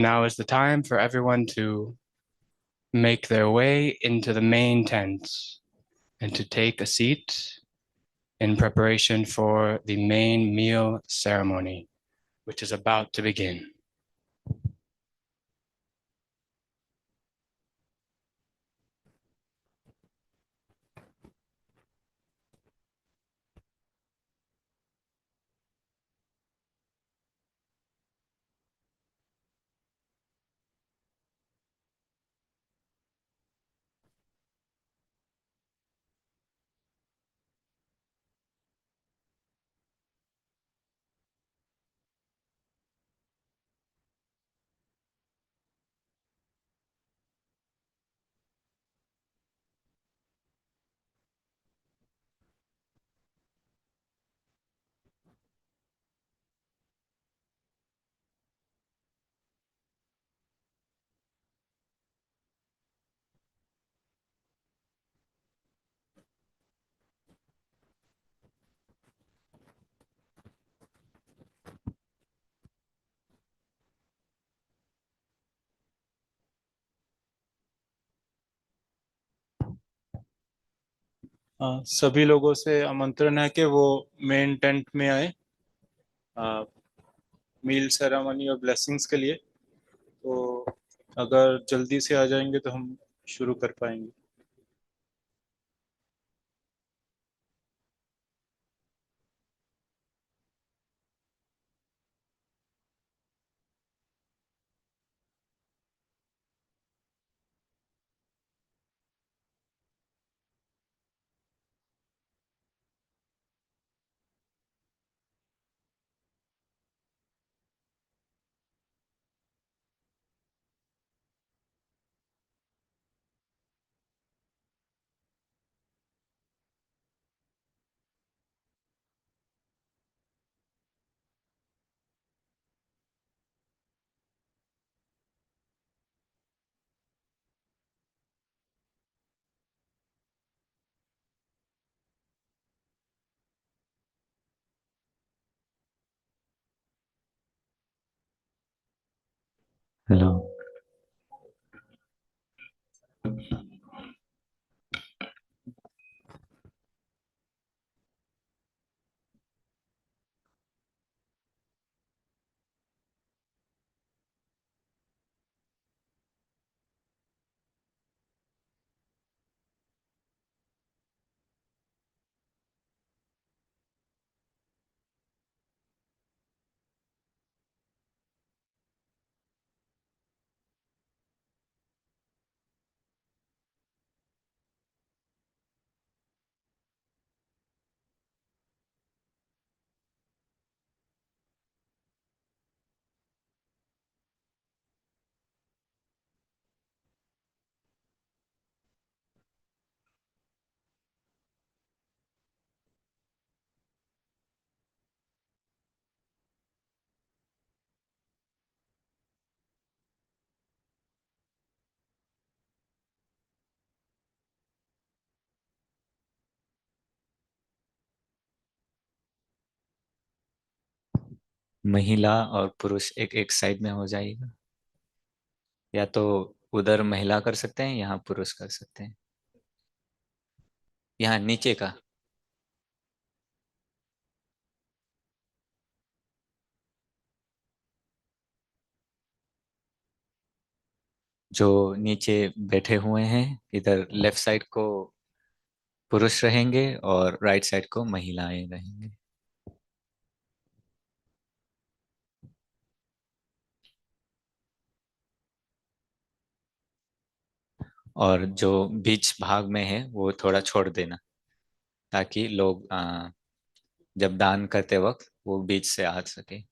Now is the time for everyone to make their way into the main tent and to take a seat in preparation for the main meal ceremony, which is about to begin. सभी लोगों से आमंत्रण है कि वो main tent में आए मील ceremony और ब्लेसिंग्स के लिए। तो अगर जल्दी से आ जाएंगे तो हम शुरू कर पाएंगे। हेलो। महिला और पुरुष एक एक साइड में हो जाएगा, या तो उधर महिला कर सकते हैं, यहाँ पुरुष कर सकते हैं। यहाँ नीचे का जो नीचे बैठे हुए हैं, इधर लेफ्ट साइड को पुरुष रहेंगे और राइट साइड को महिलाएं रहेंगे। और जो बीच भाग में है वो थोड़ा छोड़ देना, ताकि लोग जब दान करते वक्त वो बीच से आ सके।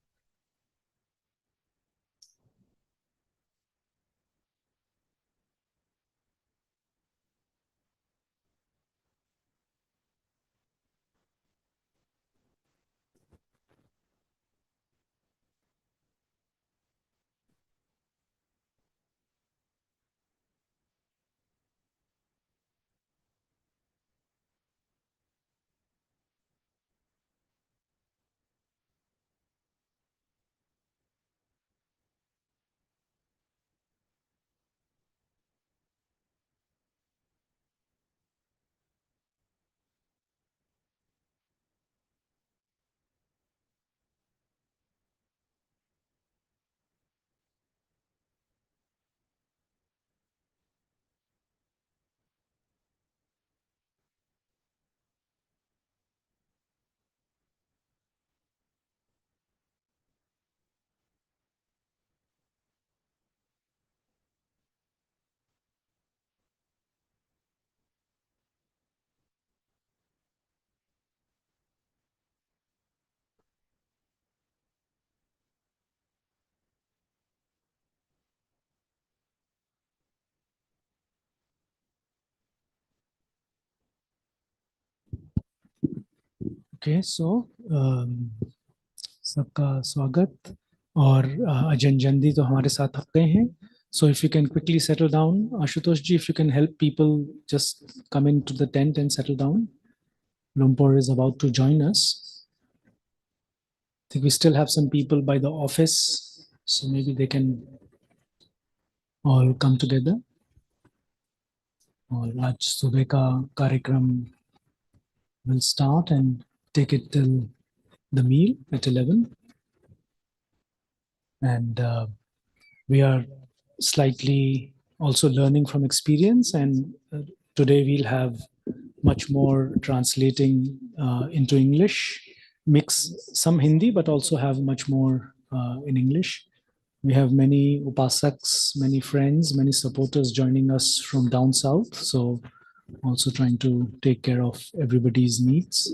Okay, so सबका स्वागत और अजन जंदी तो हमारे साथ आ गए हैं. So if you can quickly settle down, Ashutosh ji, if you can help people just come into the tent and settle down. Lumpur is about to join us. I think we still have some people by the office, so maybe they can all come together. और आज सुबह का कार्यक्रम will start and take it till the meal at 11. And we are slightly also learning from experience, and today we'll have much more translating into English, mix some Hindi, but also have much more in English. We have many upasaks, many friends, many supporters joining us from down south, so also trying to take care of everybody's needs.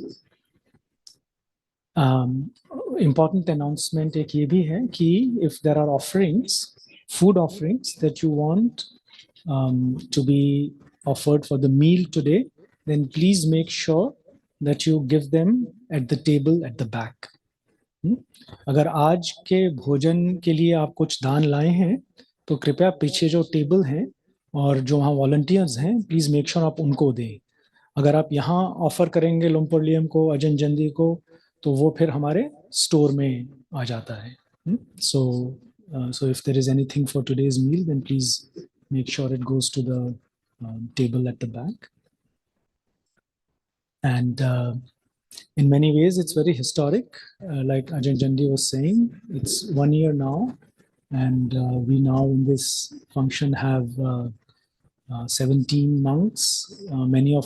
Important announcement एक ये भी है कि if there are offerings, food offerings that you want to be offered for the meal today, then please make sure that you give them at the table at the back. अगर आज के भोजन के लिए आप कुछ दान लाए हैं तो कृपया पीछे जो टेबल हैं और जो वहाँ वॉलंटियर्स हैं, प्लीज मेक श्योर आप उनको दें. अगर आप यहाँ ऑफर करेंगे लुम्पुरलियम को, अजन जंदी को, तो वो फिर हमारे स्टोर में आ जाता है. So if there is anything for today's meal, then please make sure it goes to the table at the back. And in many ways, it's very historic. Like Ajahn Jandi was saying, it's 1 year now, and we now in this function have 17 monks.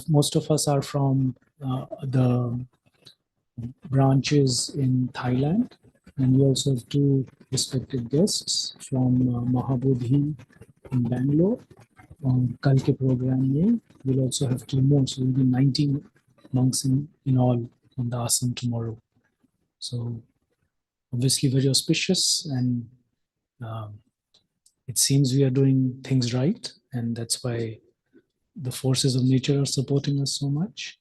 Most of us are from the branches in Thailand, and we also have 2 respected guests from Mahabodhi in Bangalore. Kal ke program mein we'll also have 2 more, so we'll be 19 monks in all on the asam tomorrow. So obviously very auspicious, and it seems we are doing things right, and that's why the forces of nature are supporting us so much.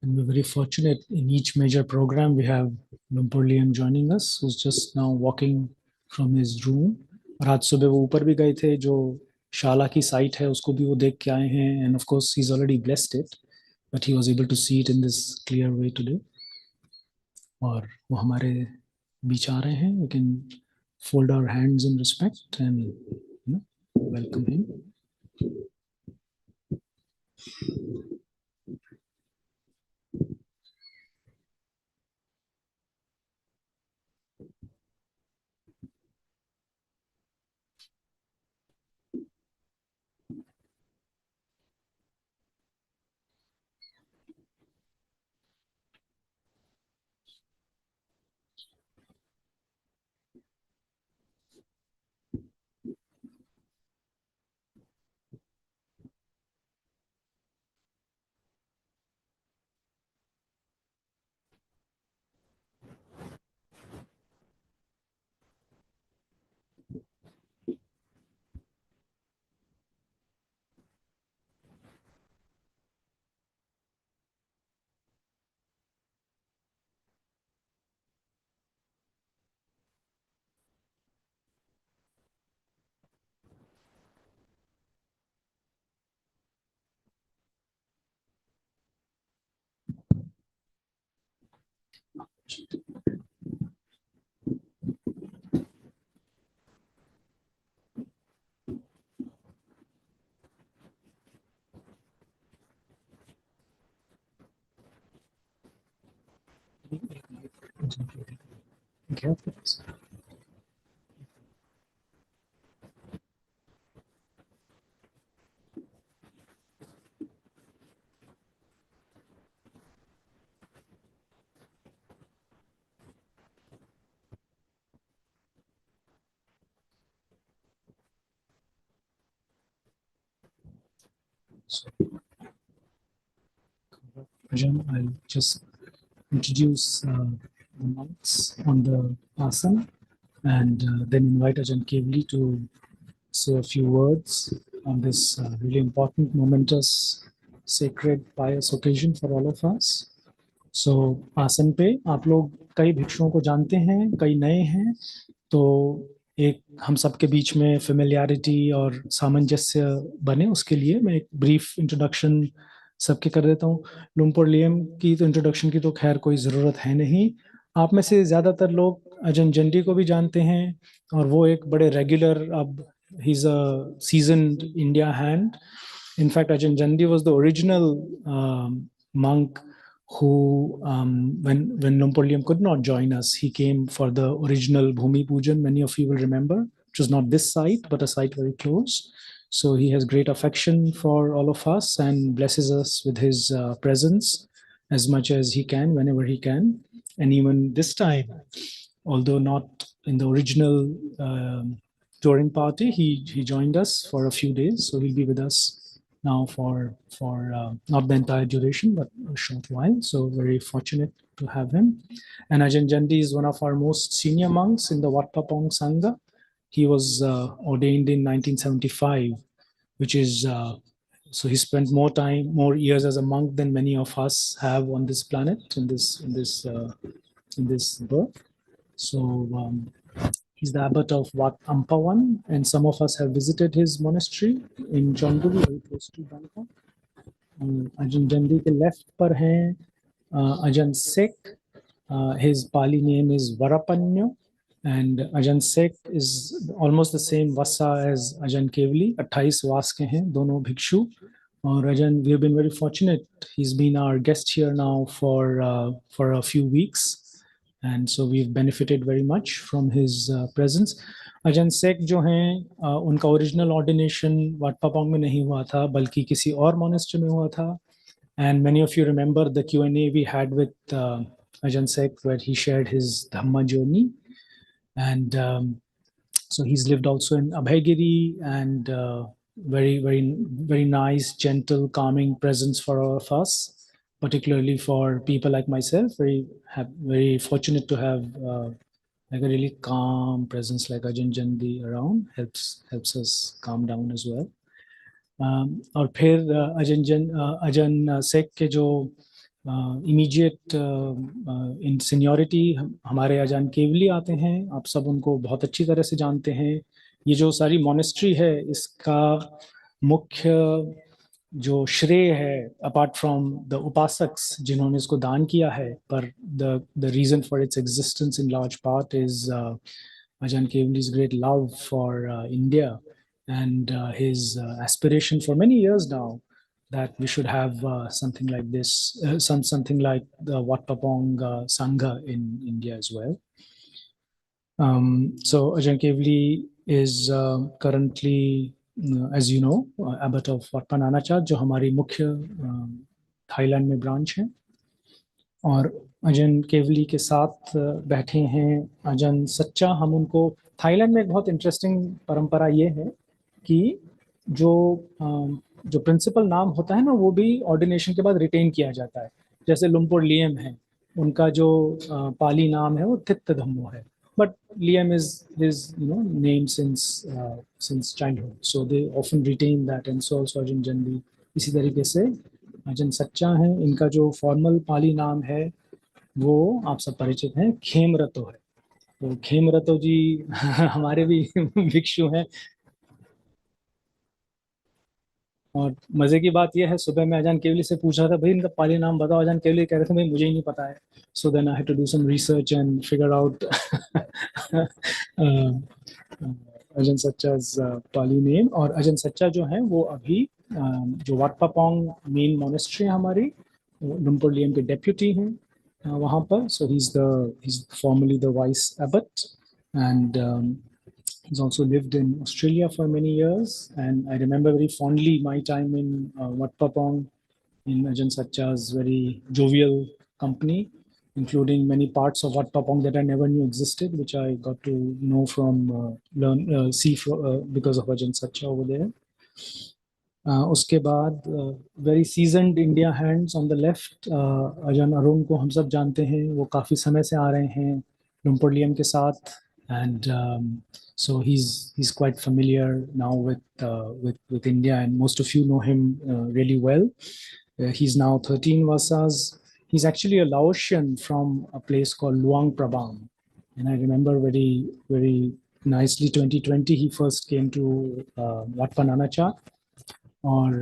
And we're very fortunate in each major program. We have Lumpur Liam joining us, who's just now walking from his room. और आज सुबह वो ऊपर भी गए थे, जो शाला की साइट है उसको भी वो देख के आए हैं. And of course he's already blessed it, but he was able to see it in this clear way today. और वो हमारे बीच आ रहे हैं. We can fold our hands in respect and welcome him. So, Ajahn, I'll just introduce the monks on the asana and then invite Ajahn Kevli to say a few words on this really important, momentous, sacred, pious occasion for all of us. So, आसन पे आप लोग कई भिक्षुओं को जानते हैं, कई नए हैं, तो एक हम सबके बीच में फेमिलियरिटी और सामंजस्य बने, उसके लिए मैं एक ब्रीफ इंट्रोडक्शन सबके कर देता हूँ. लुम्पुर लियम की तो इंट्रोडक्शन की तो खैर कोई ज़रूरत है नहीं. आप में से ज़्यादातर लोग अजन जंडी को भी जानते हैं और वो एक बड़े रेगुलर, अब he is a seasoned India hand. In fact, Ajahn Jandi was the original monk who, when Lumpur Liam could not join us, he came for the original Bhumi Pujan, many of you will remember, which was not this site, but a site very close. So he has great affection for all of us and blesses us with his presence as much as he can, whenever he can. And even this time, although not in the original touring party, he joined us for a few days. So he'll be with us now for not the entire duration, but a short while. So very fortunate to have him. And Ajahn Jandi is one of our most senior monks in the Wat Papong Saṅgha. He was ordained in 1975, which is, so he spent more years as a monk than many of us have on this planet, in this birth. So he's the abbot of Wat Ampawan, and some of us have visited his monastery in Chonburi, very close to Bangkok. Ajahn Jandi ke left par hain Ajahn Sekh. His Pali name is Varapanyo, and Ajahn Sekh is almost the same vasa as Ajahn Kevli. 28 vas ke hain dono bhikshu. Or Ajahn, we have been very fortunate. He's been our guest here now for a few weeks. And so we've benefited very much from his presence. Ajahn Sekh जो हैं, उनका original ordination Wat Papong में नहीं हुआ था, बल्कि किसी और monastery में हुआ था. And many of you remember the Q&A we had with Ajahn Sekh, where he shared his Dhamma journey. And so he's lived also in Abhaygiri, and very, very, very nice, gentle, calming presence for all of us. Particularly for people like myself, very fortunate to have like a really calm presence like Ajahn Jandi around, helps us calm down as well. और फिर Ajahn Sekh के जो immediate in seniority हमारे Ajahn Kevli आते हैं. आप सब उनको बहुत अच्छी तरह से जानते हैं. ये जो सारी monastery है, इसका मुख्य जो श्रेय है, apart from the upasaks जिन्होंने इसको दान किया है, पर the reason for its existence in large part is Ajahn Kevli's great love for India and his aspiration for many years now that we should have something like this, something like the Wat Papong Saṅgha in India as well. So Ajahn Kevli is currently, as you know, abbot of Wat Pananachar, जो हमारी मुख्य Thailand में branch है. और अजन केवली के साथ बैठे हैं अजन सच्चा. हम उनको थाईलैंड में एक बहुत इंटरेस्टिंग परंपरा ये है कि जो प्रिंसिपल नाम होता है ना, वो भी ऑर्डिनेशन के बाद रिटेन किया जाता है. जैसे लुम्पुर लियम है, उनका जो पाली नाम है वो थित्त धम्मो है, but Liam is his name since childhood, so they often retain that. And so also Ajahn Jandi इसी तरीके से अजन सच्चा है. इनका जो फॉर्मल पाली नाम है वो आप सब परिचित हैं, खेमरतो है. तो खेमरतो जी हमारे भी भिक्षु हैं. और मजे की बात यह है, सुबह मैं अजान केवली से पूछा था, भाई इनका पाली नाम बताओ. अजान केवली कह रहे थे भाई मुझे ही नहीं पता है. So then I had to do some research and figure out Ajahn Saccha's Pali name. और अजन सच्चा जो है वो अभी जो वाट पापोंग मेन मोनेस्ट्री हमारी लुम्पुर लियम के डेप्यूटी हैं वहाँ पर. So he's formerly the vice abbot, and he's also lived in Australia for many years. And I remember very fondly my time in Wat Papong in Ajahn Saccha's very jovial company, including many parts of Wat Papong that I never knew existed, which I got to know from, see because of Ajahn Saccha over there. उसके बाद very seasoned India hands on the left, अजन अरुण को हम सब जानते हैं, वो काफ़ी समय से आ रहे हैं लुम्पुरलियम के साथ, and so he's quite familiar now with India, and most of you know him really well. He's now 13 vasas. He's actually a Laotian from a place called Luang Prabang, and I remember very nicely 2020 he first came to Wat Pah Nanachat. और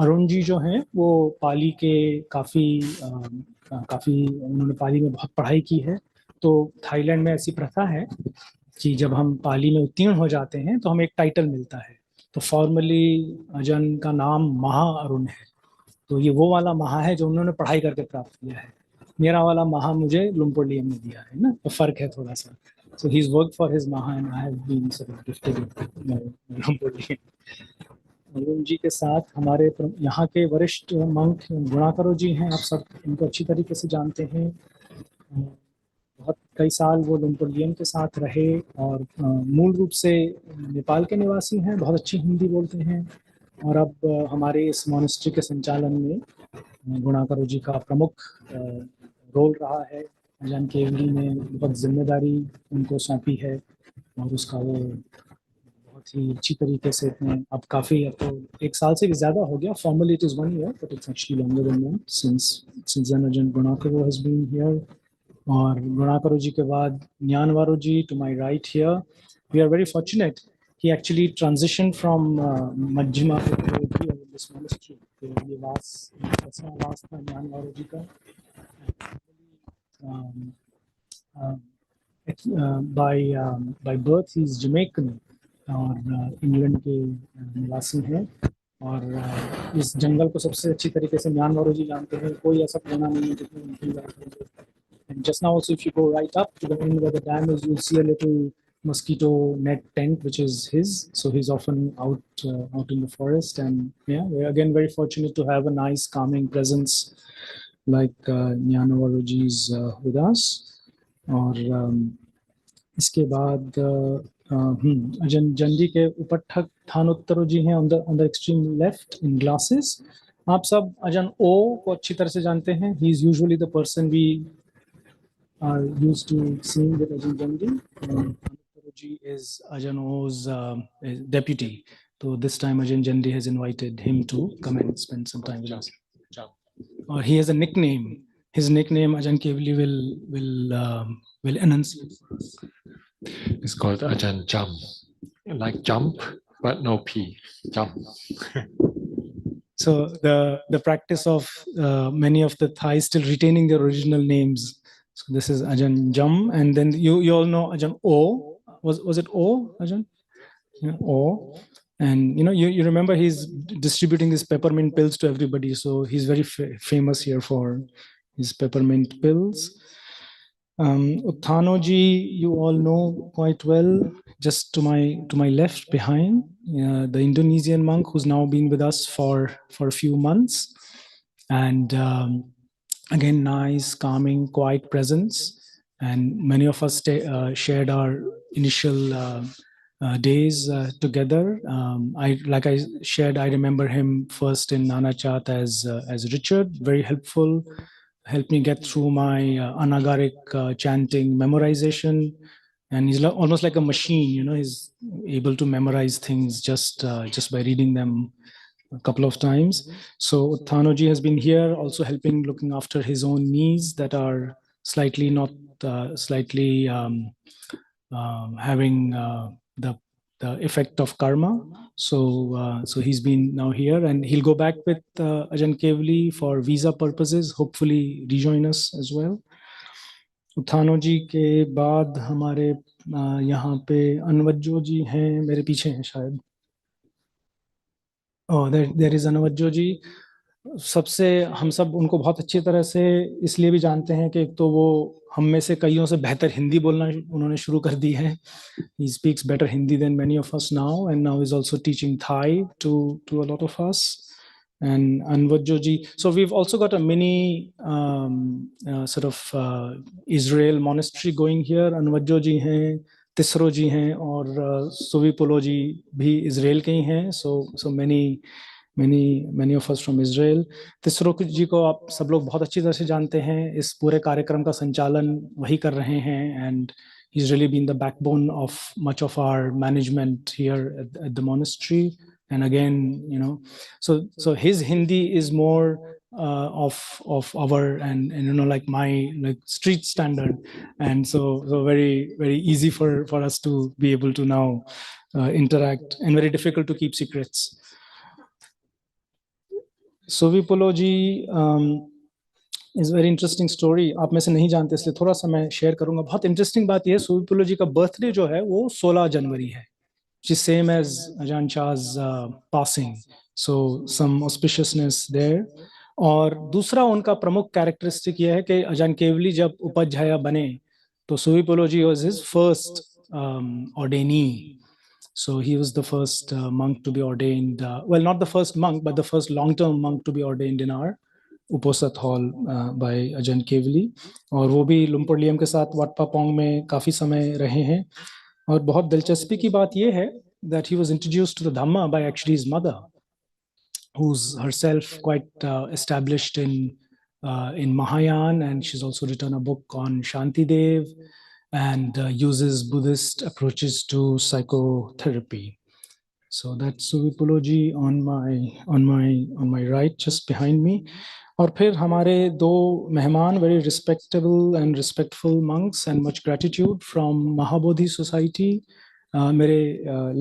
अरुण जी जो हैं वो पाली के काफ़ी उन्होंने पाली में बहुत पढ़ाई की है। तो थाईलैंड में ऐसी प्रथा है कि जब हम पाली में उत्तीर्ण हो जाते हैं तो हमें एक टाइटल मिलता है। तो फॉर्मली अजन का नाम महा अरुण है। तो ये वो वाला महा है जो उन्होंने पढ़ाई करके प्राप्त किया है। मेरा वाला महा मुझे लुम्पुरलियम में दिया है ना, तो फ़र्क है थोड़ा सा। So he is work for his महा and I have been sort of gifted लुम्पुरलियम। अरुण जी के साथ हमारे यहाँ के वरिष्ठ मंक गुणाकरो जी हैं, आप सब इनको अच्छी तरीके से जानते हैं। बहुत कई साल वो लुम्पुरलियम के साथ रहे और मूल रूप से नेपाल के निवासी हैं, बहुत अच्छी हिंदी बोलते हैं और अब हमारे इस मॉनेस्ट्री के संचालन में गुणाकरो जी का प्रमुख रोल रहा है। अजन केवली ने बहुत जिम्मेदारी उनको सौंपी है और उसका वो बहुत ही अच्छी तरीके से अब काफ़ी, अब तो 1 साल से भी ज़्यादा हो गया। Formally it is 1 year but it's actually longer than that since अजन गुणाकरो हैज़ बीन हियर। और गुणाकरो जी के बाद ज्ञानवारो ji to my right here. We are very fortunate he actually transition from मध्यमा दिस मॉनेस्ट्री। ये वास था ज्ञानवारो जी का। by birth he is Jamaican और इंग्लैंड के निवासी हैं और इस जंगल को सबसे अच्छी तरीके से ज्ञानवारो जी जानते हैं। कोई ऐसा कोना नहीं है जिसमें उनकी बात हो। And just now also if you go right up to the end where the dam is, you'll see a little mosquito net tent which is his, so he's often out in the forest. And yeah, we're again very fortunate to have a nice calming presence like Jnanavaro ji is with us. और इसके बाद अजन जंदी के उपठक थानोत्तरो जी हैं on the extreme left in glasses. आप सब अजन ओ को अच्छी तरह से जानते हैं। He is usually the person we are used to seeing with Ajahn Jandi. Ji is Ajahn O's deputy. So this time Ajahn Jandi has invited him to come and spend some time with us. Or he has a nickname. His nickname Ajahn Kevali will enunciate for us. It's called Ajahn Jump, like jump but no P. Jump. So the practice of many of the Thais still retaining their original names. So this is Ajahn Jum, and then you all know Ajahn O. Was it O, Ajahn? Yeah, O. And you remember he's distributing these peppermint pills to everybody. So he's very famous here for his peppermint pills. Uthano ji, you all know quite well. Just to my left behind, the Indonesian monk who's now been with us for a few months, and again, nice, calming, quiet presence. And many of us shared our initial days together. Like I shared, I remember him first in Nanachat as Richard, very helpful, helped me get through my anagaric chanting memorization. And he's almost like a machine, he's able to memorize things just by reading them a couple of times. So Uthanoji has been here also helping, looking after his own knees that are slightly having the effect of karma. So he's been now here, and he'll go back with Ajahn Kevali for visa purposes, hopefully rejoin us as well. उत्थानो जी के बाद हमारे यहाँ पे अनवज्जो जी हैं, मेरे पीछे हैं शायद। देयर इज अनवज्जो जी। सबसे हम सब उनको बहुत अच्छी तरह से इसलिए भी जानते हैं कि एक तो वो हम में से कईयों से बेहतर हिंदी बोलना उन्होंने शुरू कर दी है। He speaks better Hindi than many of us now, and now is also teaching Thai to a lot of us. And Anvajjo ji. So we've also got a mini sort of Israel monastery going here. Anvajjo ji हैं, Tisro ji हैं, और Suvipolo ji भी Israel के ही हैं. So many many of us from Israel. तिसरो जी को आप सब लोग बहुत अच्छी तरह से जानते हैं. इस पूरे कार्यक्रम का संचालन वही कर रहे हैं, and he's really been the backbone of much of our management here at the monastery. And again, you know, so his Hindi is more of our and you know, like my like street standard, and so very easy for us to be able to now interact, and very difficult to keep secrets. Sovipolo-ji is a very interesting story. आप में से नहीं जानते इसलिए थोड़ा सा मैं share करूंगा. बहुत इंटरेस्टिंग बात यह है, सोविपोलो-जी का बर्थडे जो है वो 16 जनवरी है, which is same as Ajahn Chah's passing. So some auspiciousness there. और दूसरा उनका प्रमुख कैरेक्टरिस्टिक यह है कि अजान केवली जब उपाध्याय बने तो सोविपोलो-जी was his first ordainee. So he was the first monk to be ordained, well, not the first monk, but the first long-term monk to be ordained in our Uposat Hall by Ajahn Kevali. और वो भी लुम्पुर Liam के साथ वाट पापोंग में काफ़ी समय रहे हैं. और बहुत दिलचस्पी की बात ये है that he was introduced to the Dhamma by actually his mother, who's herself quite established in Mahayana, and she's also written a book on Shantidev, and uses Buddhist approaches to psychotherapy. So that's Suvipolo-ji on my right, just behind me. और फिर हमारे दो मेहमान, very respectable and respectful monks, and much gratitude from Mahabodhi Society. मेरे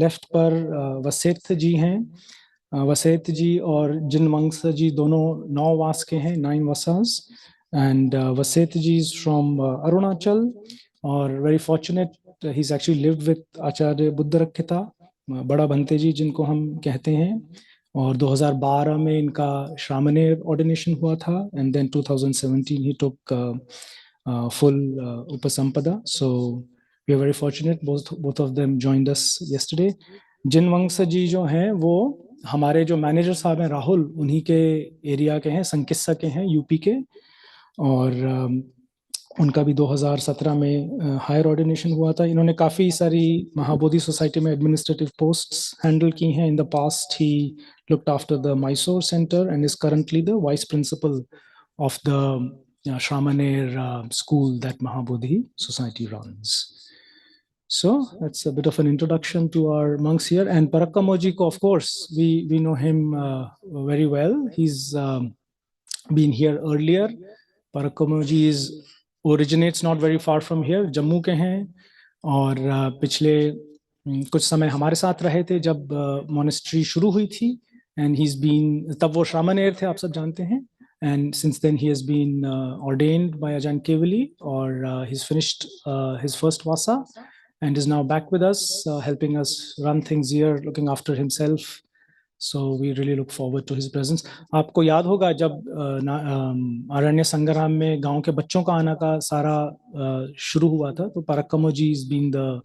left पर वसेत जी हैं. वसेत जी और जिनवंश जी दोनों 9 वास के हैं, 9 vasas, and वसेत ji is from Arunachal. और very fortunate, he's actually lived with आचार्य बुद्धरक्षिता, बड़ा भंते जी जिनको हम कहते हैं. और 2012 में इनका श्रामणेर ऑर्डिनेशन हुआ था, and then 2017 he took full upasampada. So we are very fortunate, both of them joined us yesterday. जिनवंश जी जो हैं वो हमारे जो मैनेजर साहब हैं राहुल, उन्हीं के एरिया के हैं, संकिस्सा के हैं, यूपी के. और उनका भी 2017 में हायर ऑर्डिनेशन हुआ था. इन्होंने काफ़ी सारी महाबोधि सोसाइटी में एडमिनिस्ट्रेटिव पोस्ट्स हैंडल की हैं. In the past he looked after the Mysore Center and is currently the vice principal of the Shramaner school that Mahabodhi Society runs. So that's a bit of an introduction to our monks here. And Parakkamoji, of course, we know him very well. He's been here earlier. Parakkamoji originates not very far from here, Jammu के हैं. और पिछले कुछ समय हमारे साथ रहे थे जब मॉनेस्ट्री शुरू हुई थी. And he's been, तब वो श्रामणेर थे, आप सब जानते हैं. And since then he has been ordained by Ajahn Kevali, or he's finished his first vasa and is now back with us, helping us run things here, looking after himself. So we really look forward to his presence. आपको याद होगा जब आरण्य संग्राम में गांव के बच्चों का आना का सारा शुरू हुआ था, तो Parakkamoji has been the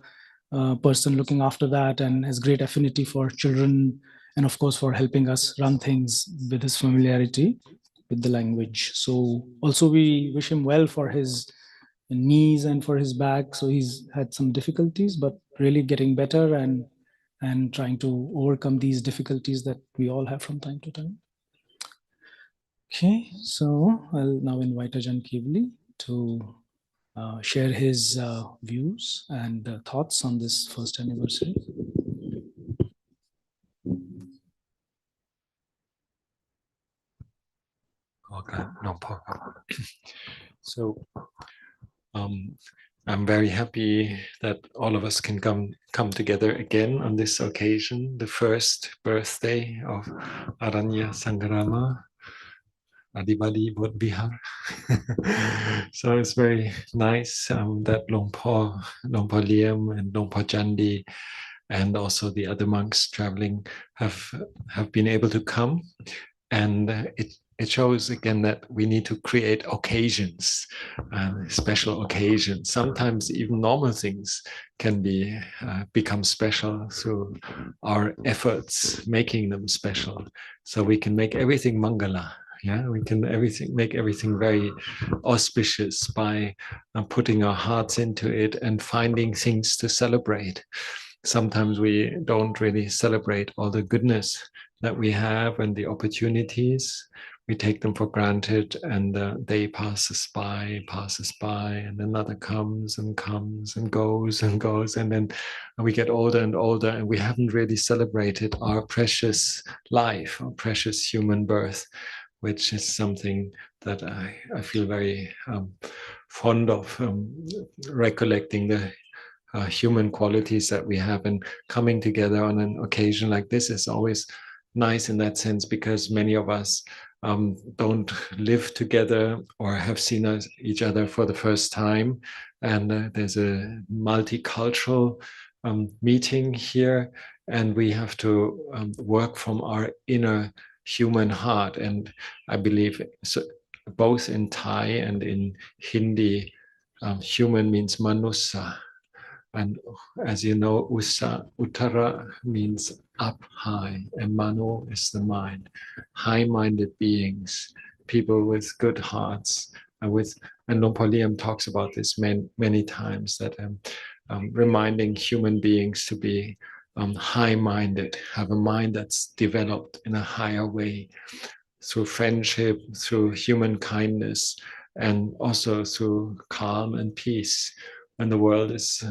person looking after that and has great affinity for children, and of course for helping us run things with his familiarity with the language. So also we wish him well for his knees and for his back. So he's had some difficulties, but really getting better and trying to overcome these difficulties that we all have from time to time. Okay, so I'll now invite Ajahn Kevali to share his views and thoughts on this first anniversary. Okay, no problem. So I'm very happy that all of us can come together again on this occasion, the first birthday of Aranya Saṅghadāna, Adibadi Bodh Vihar. So it's very nice that Longpo Liam and Longpo Chandi and also the other monks traveling have been able to come, and it shows again that we need to create occasions, special occasions. Sometimes even normal things can become special through our efforts, making them special. So we can make everything mangala. Yeah, we can make everything very auspicious by putting our hearts into it and finding things to celebrate. sometimes we don't really celebrate all the goodness that we have and the opportunities. We take them for granted, and the day passes by, and another comes and goes, and then we get older and older, and we haven't really celebrated our precious life, our precious human birth, which is something that I feel very fond of, recollecting the human qualities that we have, and coming together on an occasion like this is always nice in that sense, because many of us don't live together or have seen each other for the first time, and there's a multicultural meeting here, and we have to work from our inner human heart. And I believe so, both in Thai and in Hindi, human means manusa, and as you know, uttara means up high, and mano is the mind. High-minded beings, people with good hearts, and Lumpur Liam talks about this many times, that reminding human beings to be high-minded, have a mind that's developed in a higher way, through friendship, through human kindness, and also through calm and peace. When the world is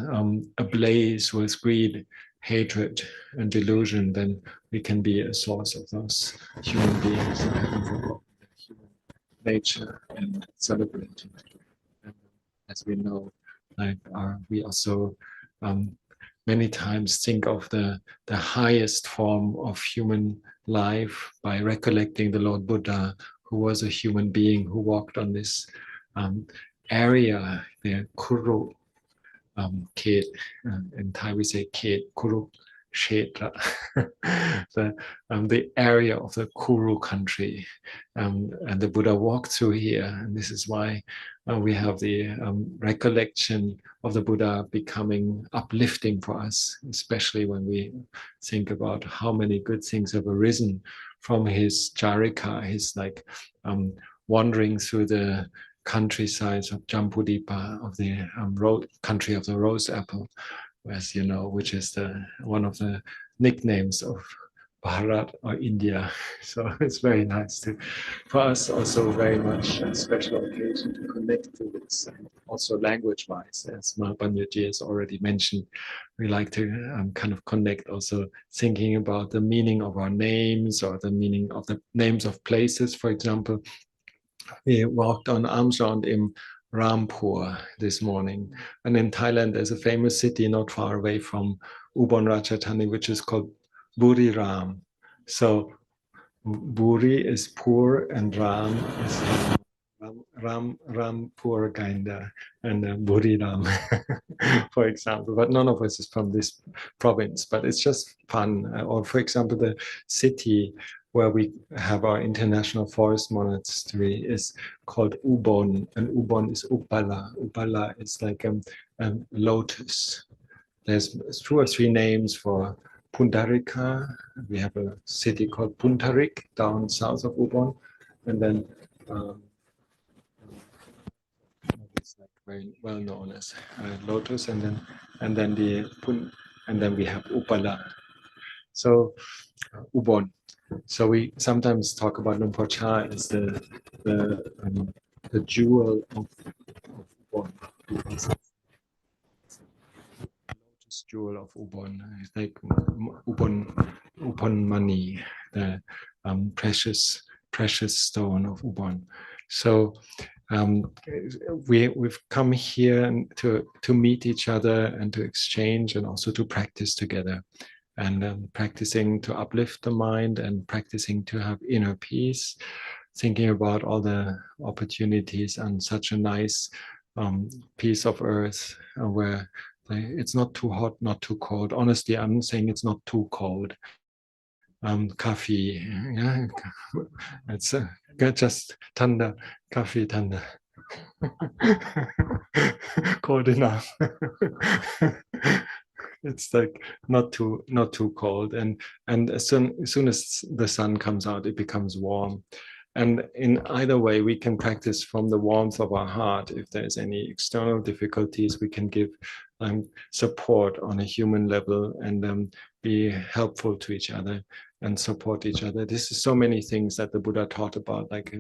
ablaze with greed, hatred, and delusion, then we can be a source of those human beings who haven't forgotten their human nature and celebrate it. And as we know, we also many times think of the highest form of human life by recollecting the Lord Buddha, who was a human being who walked on this area, the Kuru Khet, in Thai we say Khet, Kuru Kshetra, the area of the Kuru country, and the Buddha walked through here, and this is why we have the recollection of the Buddha becoming uplifting for us, especially when we think about how many good things have arisen from his charika, his wandering through the countrysides of Jambudipa, of the country of the rose apple, as you know, which is one of the nicknames of Bharat or India. So it's very nice for us also very much a special occasion to connect to this, and also language-wise, as Mahapanyaji has already mentioned, we like to kind of connect, also thinking about the meaning of our names, or the meaning of the names of places. For example, we walked on arms round in Rampur this morning, and in Thailand there's a famous city not far away from Ubon Ratchathani, which is called Buriram. So Buri is poor, and Ram is Rampur Gainda, and Buriram, for example. But none of us is from this province, but it's just fun. Or for example, the city where we have our international forest monastery is called Ubon, and Ubon is Upala. Upala is like a lotus. There's 2 or 3 names for Pundarika. We have a city called Puntarik down south of Ubon, and then it's like very well known as lotus, and then we have Upala. So Ubon. So we sometimes talk about Lumpur Cha as the jewel of Ubon, because it's the lotus jewel of Ubon. It's like Ubon money, the precious stone of Ubon. So we've come here to meet each other and to exchange, and also to practice together. And practicing to uplift the mind, and practicing to have inner peace, thinking about all the opportunities on such a nice piece of earth where it's not too hot, not too cold. Honestly, I'm saying it's not too cold. Coffee, yeah, it's just tanda, coffee tanda. Cold enough. It's like not too cold, and as soon as the sun comes out, it becomes warm. And in either way, we can practice from the warmth of our heart. If there's any external difficulties, we can give support on a human level, and be helpful to each other and support each other. This is so many things that the Buddha taught about, like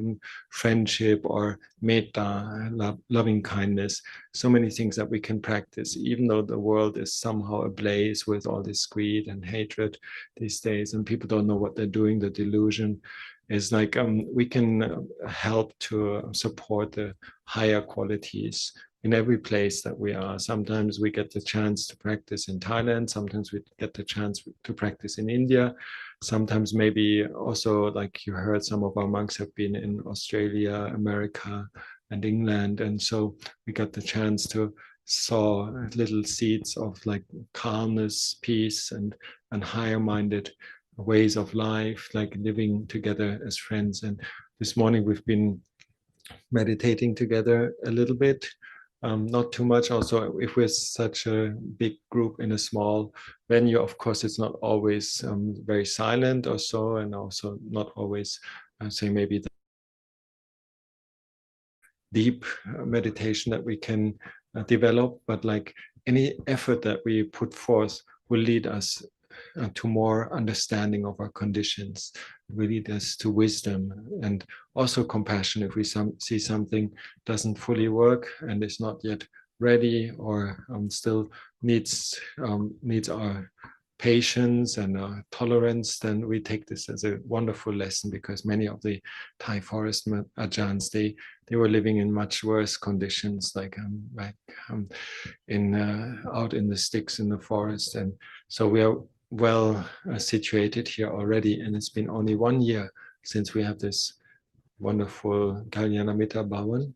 friendship or metta, loving kindness, so many things that we can practice, even though the world is somehow ablaze with all this greed and hatred these days, and people don't know what they're doing. The delusion is like we can help to support the higher qualities in every place that we are. Sometimes we get the chance to practice in Thailand, sometimes we get the chance to practice in India, sometimes maybe also, like you heard, some of our monks have been in Australia, America, and England, and so we got the chance to sow little seeds of like calmness, peace, and higher minded ways of life, like living together as friends. And this morning we've been meditating together a little bit, not too much. Also, if we're such a big group in a small venue, of course, it's not always very silent or so, and also not always, say, maybe the deep meditation that we can develop, but like any effort that we put forth will lead us to more understanding of our conditions, will lead us to wisdom and also compassion. If we see something doesn't fully work and is not yet ready, or still needs our patience and tolerance, then we take this as a wonderful lesson, because many of the Thai forest ajahns, they were living in much worse conditions, like in out in the sticks in the forest. And so we are well situated here already, and it's been only 1 year since we have this wonderful Kalyanamitta Bhavan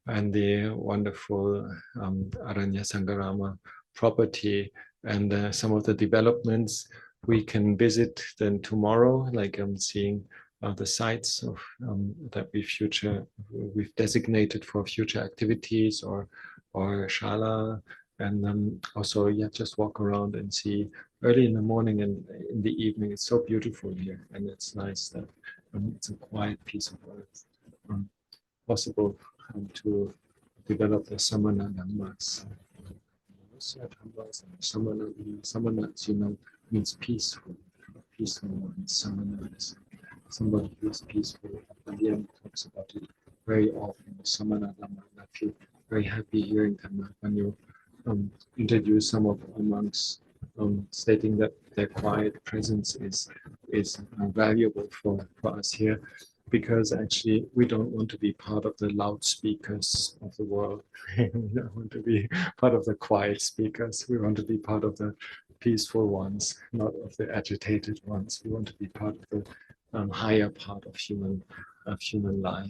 and the wonderful Aranya Saṅghadāna property, and some of the developments we can visit then tomorrow, like I'm seeing the sites of that we've designated for future activities, or shala, and also just walk around and see early in the morning and in the evening. It's so beautiful here, and it's nice that it's a quiet piece of earth. Possible to develop the samana dhammas. Samana, means peaceful, peaceful one. Samana is somebody who is peaceful. Again, talks about it very often. Samana dhamma. I feel very happy hearing Dhamma when you introduce some of our monks, stating that their quiet presence is valuable for us here, because actually we don't want to be part of the loudspeakers of the world. We don't want to be part of the quiet speakers. We want to be part of the peaceful ones, not of the agitated ones. We want to be part of the higher part of human life,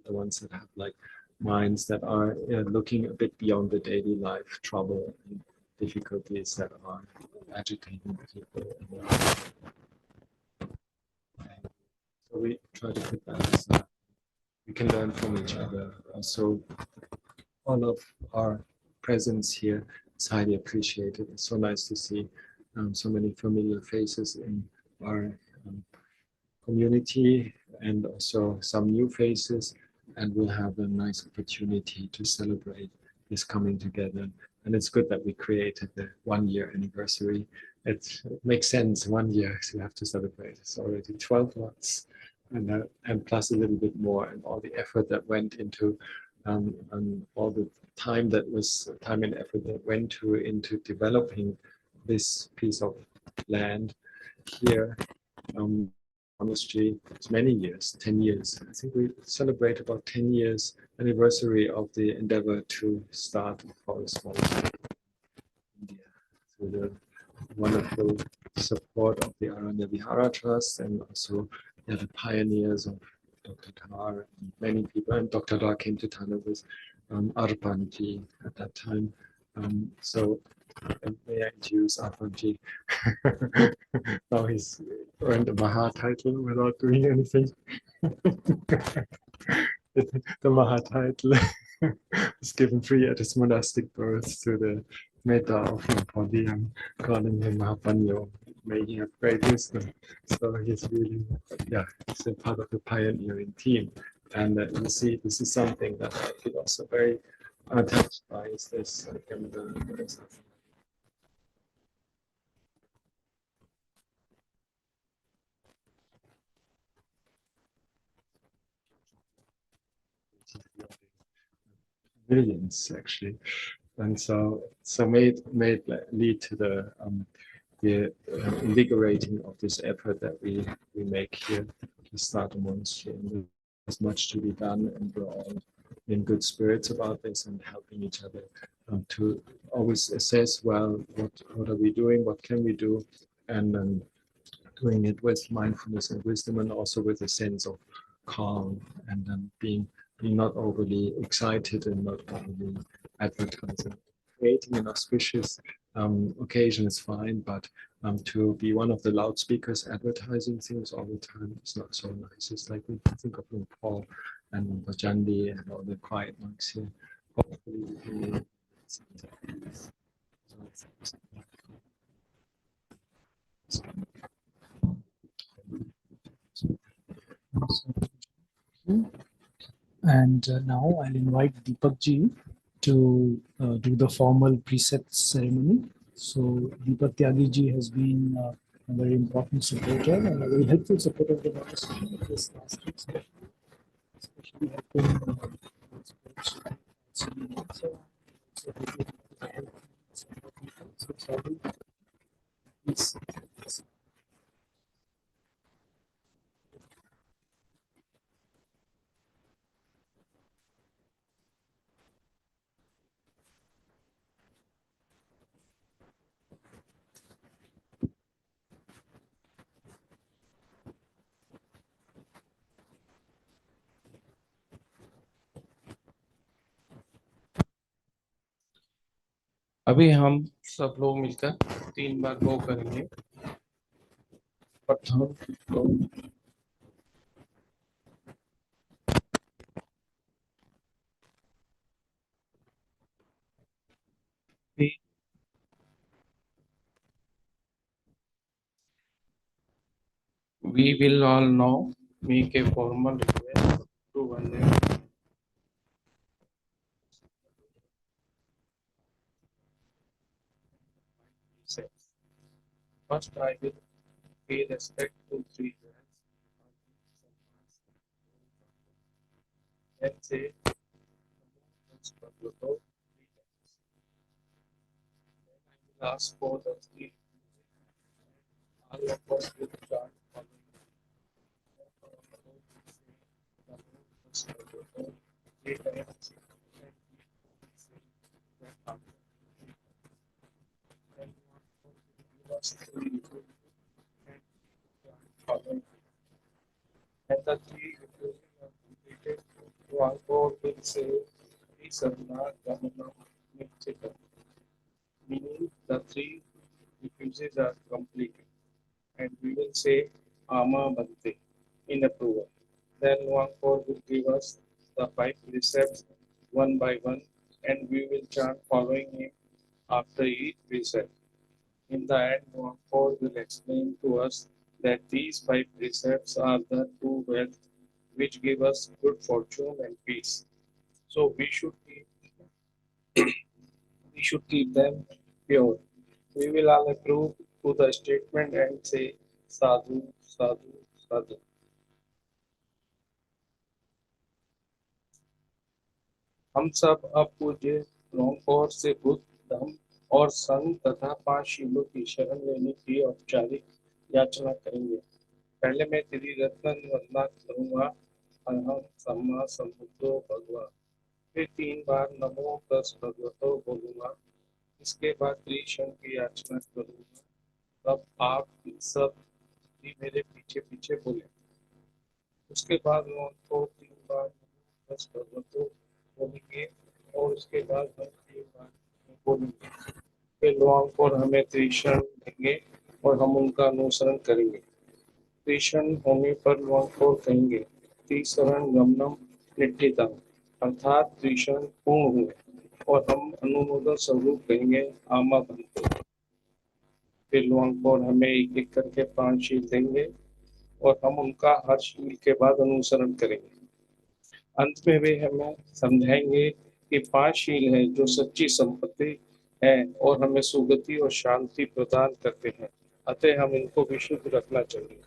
the ones that have like minds that are looking a bit beyond the daily life trouble and difficulties that are agitating people. So we try to put that aside. We can learn from each other. Also, all of our presence here is highly appreciated. It's so nice to see so many familiar faces in our community, and also some new faces. And we'll have a nice opportunity to celebrate this coming together. And it's good that we created the 1 year anniversary. It makes sense, 1 year, so we have to celebrate. It's already 12 months, and plus a little bit more, and all the effort that went into, all the time and effort that went into developing this piece of land here. Monastery, it's many years, 10 years. I think we celebrate about 10 years anniversary of the endeavor to start a forest monastery in India, through the wonderful support of the Aranya Vihara Trust, and also the pioneers of Dr. Dhar and many people. And Dr. Dhar came to Thailand with Arpanji at that time. So may I introduce Arpanji? Now he's earned the Maha title without doing anything. The Maha title was given free at his monastic birth to the metta of Nepali. I'm calling him Mahapanyo. May he have great wisdom. So he's really, he's a part of the pioneering team. And you see, this is something that I feel also very are touched by is this millions actually, and so may lead to the invigorating of this effort that we make here to start a monastery. And there's much to be done, and we're all in good spirits about this and helping each other to always assess, well, what are we doing, what can we do, and doing it with mindfulness and wisdom, and also with a sense of calm, and being not overly excited and not overly advertising. Creating an auspicious occasion is fine, but to be one of the loudspeakers advertising things all the time is not so nice. It's like we think of Paul and Bajandi and all the quiet monks here. Hopefully we can And now I'll invite Deepak ji to do the formal precept ceremony. So Deepak Tyagi ji has been a very important supporter and a very helpful supporter of the monastery this last week, especially helping अभी हम सब लोग मिलकर 3 बार गो करेंगे। प्रथम गो, we will all now make a formal request to one another. First, I will pay respect to 3 hands. Then say, Bhagavato 3 times. Then I will ask for the 3. All of us will chant following. Bhagavato 3 times. And the 3 refusing are completed. One God will say, Saṅghadāna, meaning the 3 refuses are completed. And we will say Ama Bhante in approval. Then one God will give us the 5 precepts one by one, and we will chant following him after each precept. In the end, one God will explain to us that these 5 precepts are the true wealth which give us good fortune and peace. So we should keep them pure. We will all approve to the statement and say sadhu, sadhu, sadhu. हम सब अब पूज्य रोमकोर से बुद्ध, धम्म और संघ तथा 5 शीलों की शरण लेने की औपचारिक याचना करेंगे। पहले मैं त्रिरत्न वंदना करूंगा, अहम सम्मा संबुद्धो भगवा। फिर 3 बार नमो तस् भगवतो बोलूंगा। इसके बाद त्रिशंग की याचना करूंगा। तब आप सब भी मेरे पीछे पीछे बोले। उसके बाद मैं उनको 3 बार तस् भगवतो बोलेंगे और उसके बाद हम 3 बार बोलेंगे। फिर लोग और हमें त्रिशंग देंगे और हम उनका अनुसरण करेंगे। त्रिशंग होने पर लोग और कहेंगे त्रिशरण गमनम निट्ठितम, अर्थात त्रिशंग पूर्ण हुए, और हम अनुमोदन स्वरूप कहेंगे आमा बंधु। फिर लोग और हमें एक एक करके 5 शील देंगे और हम उनका हर शील के बाद अनुसरण करेंगे। अंत में वे हमें समझाएंगे ये 5 शील हैं जो सच्ची संपत्ति है और हमें सुगति और शांति प्रदान करते हैं, अतः हम इनको विशुद्ध रखना चाहिए।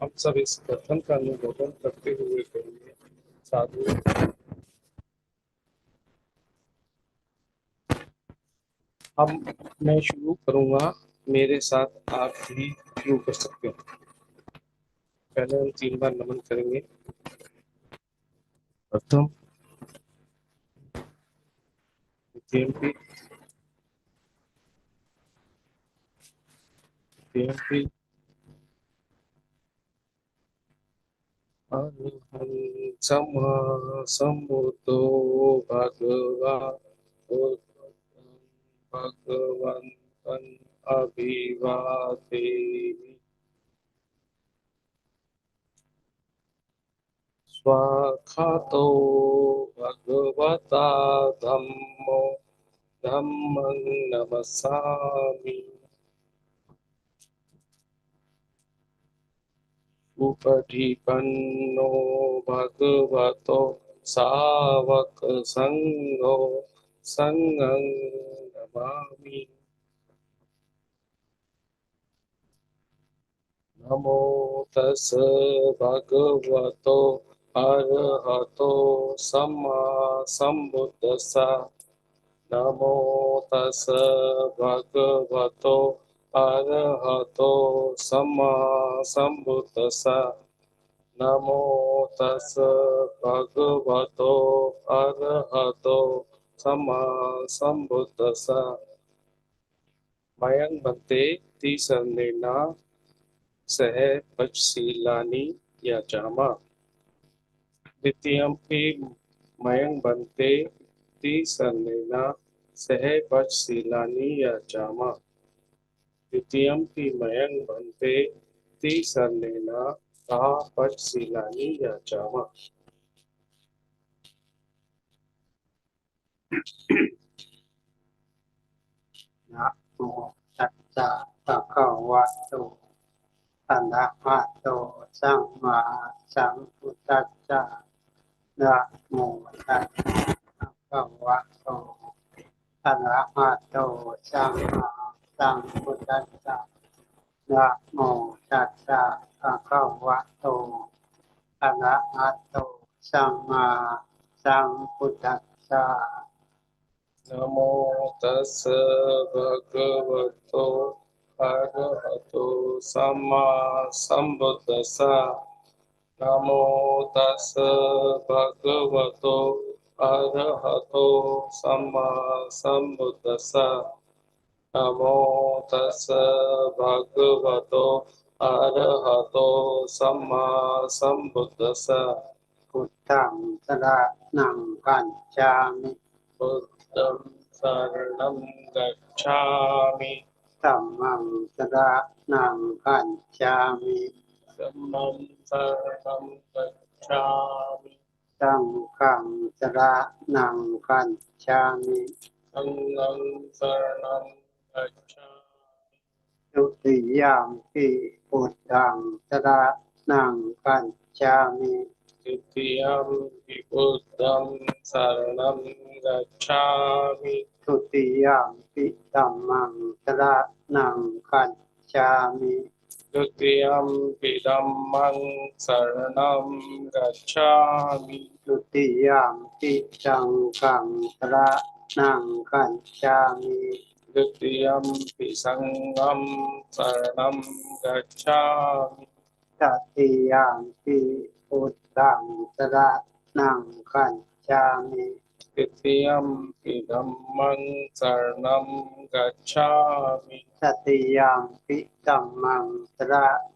हम सब इस कथन का अनुमोदन करते हुए करेंगे। साधु। मैं शुरू करूंगा, मेरे साथ आप भी शुरू कर सकते हैं। पहले हम 3 बार नमन करेंगे। प्रथम, द्वितीयम्पि, तृतीयम्पि, अरहं सम्मा सम्बुद्धो भगवान् भगवन्तं अभिवादेमि। स्वाखातो भगवता धम्मो धम्मं नमस्सामि। उपटिपन्नो भगवतो सावक संघो संघं नमामि। नमो तस् भगवतो अरहतो सम्मा सम्बुद्दस्सा। नमो तस् भगवतो अरहतो सम्मा सम्बुद्दस्सा। नमो तस् भगवतो अरहतो सम्मा सम्बुद्दस्सा। मयं भन्ते तिसन्नेना सह पचशीलानि याचामा। द्वितीयम्पि मयं भन्ते तिसन्नेना सह पचशीलानि याचामा। द्वितीयम्पि मयं भन्ते तिसन्नेना सह पचशीलानि याचामा।นะโมตัสสะภะคะวะโตอะระหะโตสัมมาสัมพุทธัสสะนะโมตัสสะภะคะวะโตอะระหะโตสัมมาสัมพุทธัสสะนะโมตัสสะภะคะวะโตอะระหะโตสัมมาสัมพุทธัสสะ नमो तस् भगवतो अरहतो सम्मा सम्बुद्दस्सा। नमो तस् भगवतो अरहतो सम्मा सम्बुद्दस्सा। नमो तस् भगवतो अरहतो सम्मा सम्बुद्दस्सा। พุทธังสรณังคัจฉามิ बुद्धं शरणं गच्छामि। ธัมมังสรณังคัจฉามิ धम्मं शरणं गच्छामि। สังฆังสรณังคัจฉามิ संघं शरणं गच्छामि। ทุติยามปิพุทธังสรณังคัจฉามิ द्वितीयम्पि बुद्धं शरणं गच्छामि। ทุติยามปิธัมมังสรณังคัจฉามิ द्वितीयम्पि धम्मं शरणं गच्छामि। ทุติยามปิสังฆังสรณังคัจฉามิ द्वितीयम्पि संघं शरणं गच्छामि। ตติยามปิพุทธังสรณังคัจฉามิ द्वितीयम्पि धम्मं शरणं गच्छामि। ตติยามปิธัมมังสร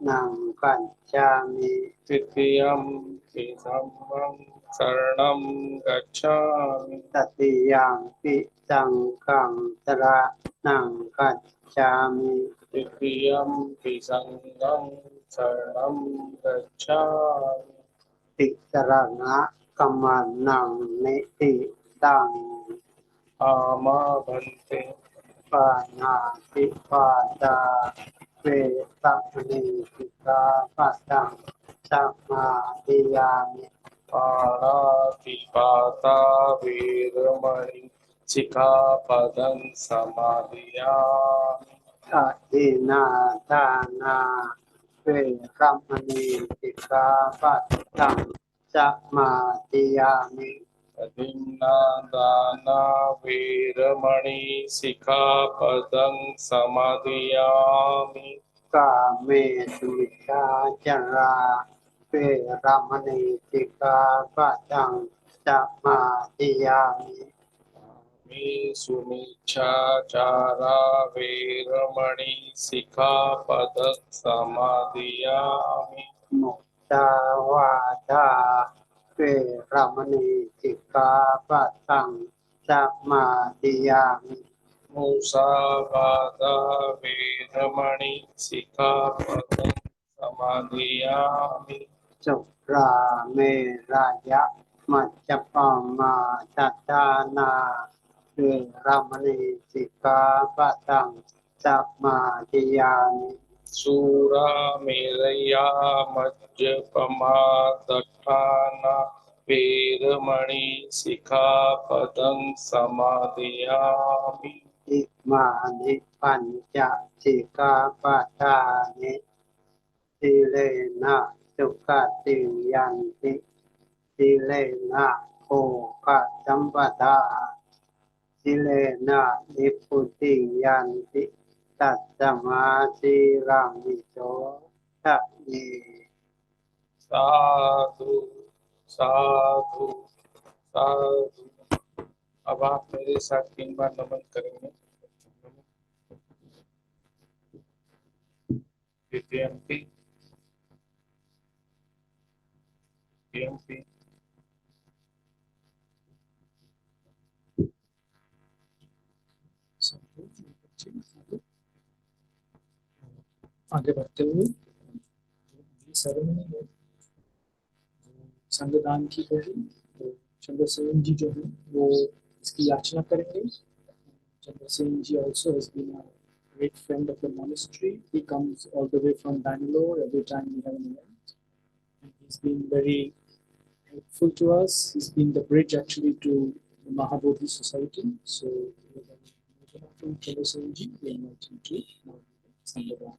ณังคัจฉามิ द्वितीयम्पि धम्मं शरणं गच्छामि। ตติยามปิสังฆังสรณังคัจฉามิ द्वितीयम्पि संघं शरणं गच्छामि। ติสรณะกัมมันนังนิติตัง आमा भन्ते ปานาติปาตาเวสัมมณีสิกขาปัตตังสัมมาทิยามิ पाणातिपाता वीरमणि सिक्खापदं समादियामि อะทินาทานาเวรัมณีสิกขาปะทังสมาธิยามิ Adinādāna वीरमणि सिक्खापदं समादियामि กาเมสุมิชาจาราเวรัมณีสิกขาปะทังสมาธิยามิ सुमिच्छाचारा वीरमणि सिक्खापदं समादियामि มุตาวาทาเวรัมณีสิกขาปะทังสมาธิยามิ मुसावादा वीरमणि सिक्खापदं समादियामि สุราเมรายะมัจจปมาทัฏฐานาเวรัมณีสิกขาปะทังสมาธิยามิ सूरामेरया मज्जपमादट्ठाना वीरमणि सिक्खापदं समादियामि อิมานิปัญจสิกขาปะทานิสิเลนะสุขติยันติสิเลนะโภคสัมปทาสิเลนะนิพพุติยันติตัสสมาธิรามิโสทะเย साधु साधु साधु। अब आप मेरे साथ 3 बार नमन करेंगे। द्वितीयंपि तृतीयंपि आगे बढ़ते हुए सेरेमनी में संगदान की होगी, तो चंद्रसेन जी जो है वो इसकी याचना करेंगे। चंद्रसेन जी also has been a great friend of the monastery. He comes all the way from Bangalore every time we have an event, and he's been very helpful to us. He's been the bridge actually to the Mahabodhi Society. So from Chandra Ji, we invite him to Saṅghadāna.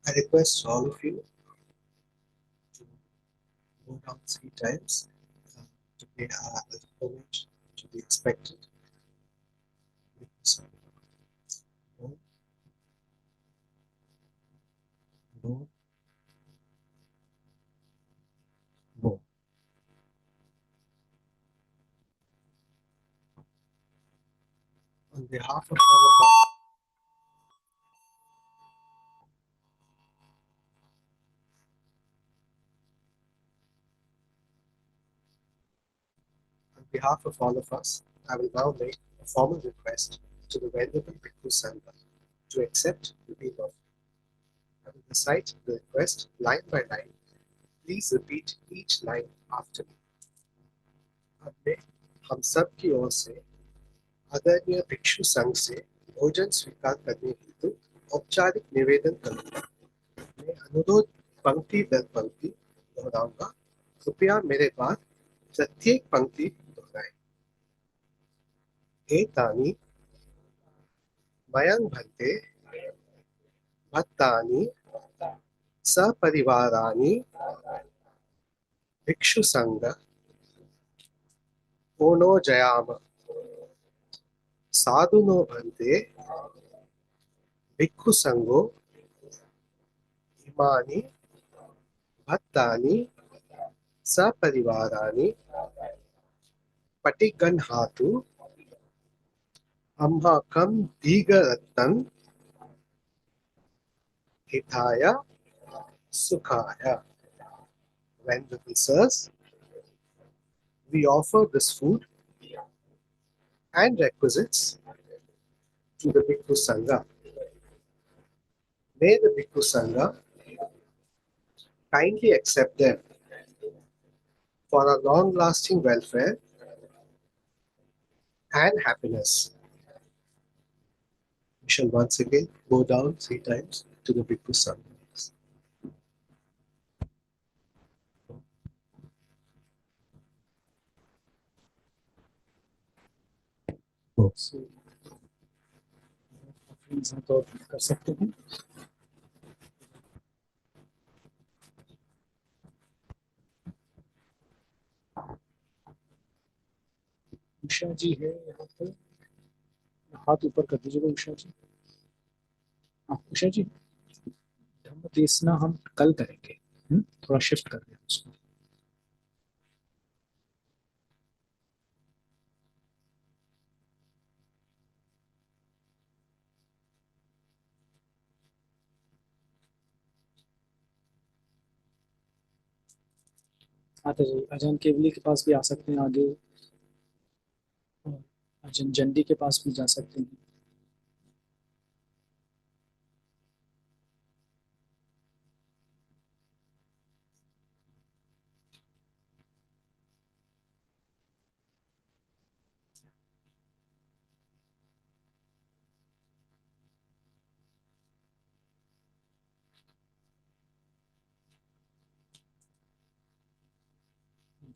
I request all of you to go down 3 times to pay homage to the expected. Boom. Boom. Boom. On behalf of all of us, I will now make a formal request to the Venerable Bhikkhu Saṅgha to accept the peace offering. I will recite the request line by line. Please repeat each line after me. अब मैं हम सब की ओर से आदरणीय भिक्षु संघ से भोजन स्वीकार करने हेतु औपचारिक निवेदन करूंगा। मैं अनुरोध पंक्ति दर पंक्ति दोहराऊंगा। कृपया मेरे बाद प्रत्येक पंक्ति दोहराएं। एतानि मयं भन्ते भक्तानि सपरिवाराणि भिक्षु संघ ओनो जयाम साधुनो भन्ते भिक्षु संघो इमानि भक्तानि सपरिवाराणि पटिगन्हातु अम्हाकं दीर्घरत्नं हिताय सुखाय. Venerable sirs, we offer this food and requisites to the Bhikkhu Saṅgha. May the Bhikkhu Saṅgha kindly accept them for our long-lasting welfare and happiness. We shall once again go down 3 times. to the bhikkhu Sangha. So, offerings हैं तो कर सकते हैं. उषा जी है यहाँ पे, हाथ ऊपर कर दीजिएगा उषा जी. हाँ उषा जी, धम्म देशना हम कल करेंगे. थोड़ा शिफ्ट कर दें उसको. आता जी, अजन केवली के पास भी आ सकते हैं आगे, और अजन जंडी के पास भी जा सकते हैं.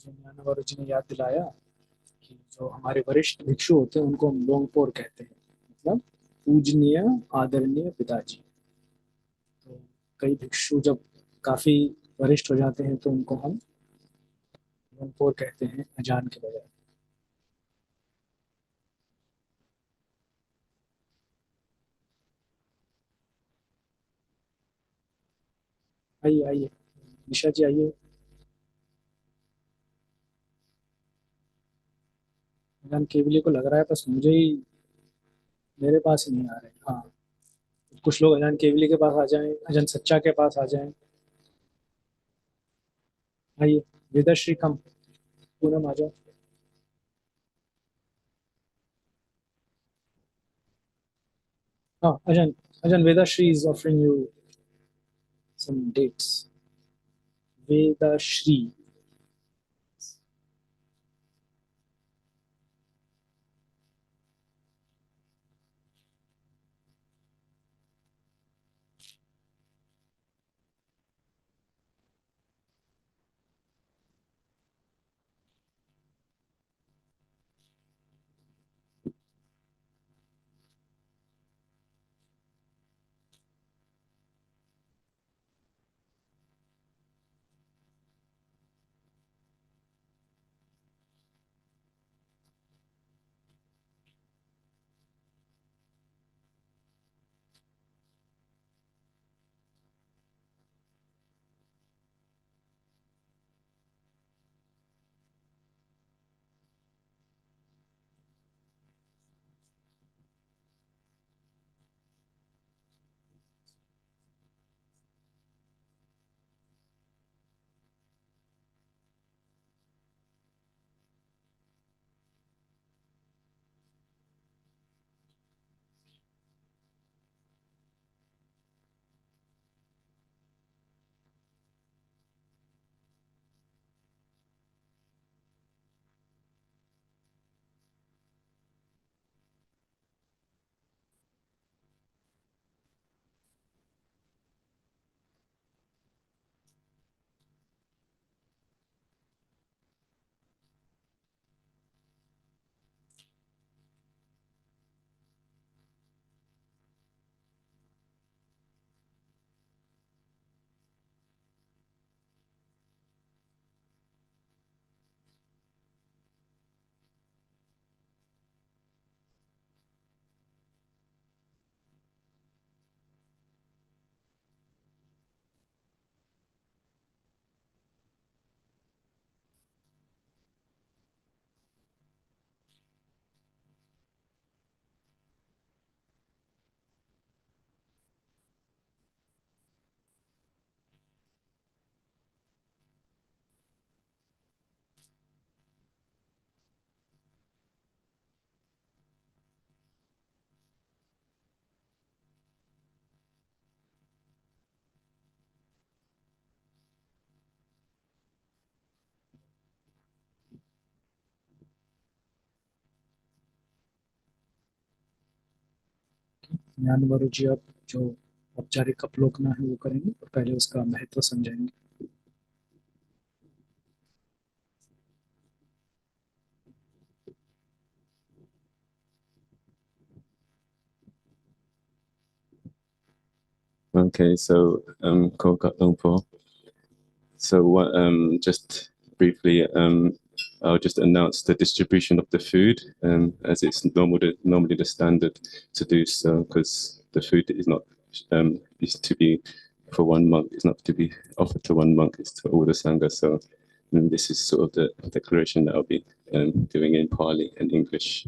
ज्ञानवर जी ने याद दिलाया कि जो हमारे वरिष्ठ भिक्षु होते हैं उनको हम लोंगपोर कहते हैं, मतलब पूजनीय आदरणीय पिताजी. तो कई भिक्षु जब काफी वरिष्ठ हो जाते हैं तो उनको हम लोंगपोर कहते हैं अजान के बजाय. आइए आइए निशा जी आइए. अजान केवली को लग रहा है, बस मुझे ही, मेरे पास ही नहीं आ रहे. हाँ कुछ लोग अजान केवली के पास आ जाएं, अजान सच्चा के पास आ जाएं. आइए वेदाश्री कम, पूनम आ जाओ. हाँ अजान, अजान Vedashri is offering you some dates. Vedashri. ज्ञानवर जी अब जो औपचारिक अवलोकन है वो करेंगे और पहले उसका महत्व समझाएंगे. Okay, so Koka Longpo. So what just briefly I'll just announce the distribution of the food as it's normally the standard to do so, because the food is not is to be for one monk, it's not to be offered to one monk, it's to all the Saṅgha. So this is sort of the declaration that I'll be doing in Pali and English.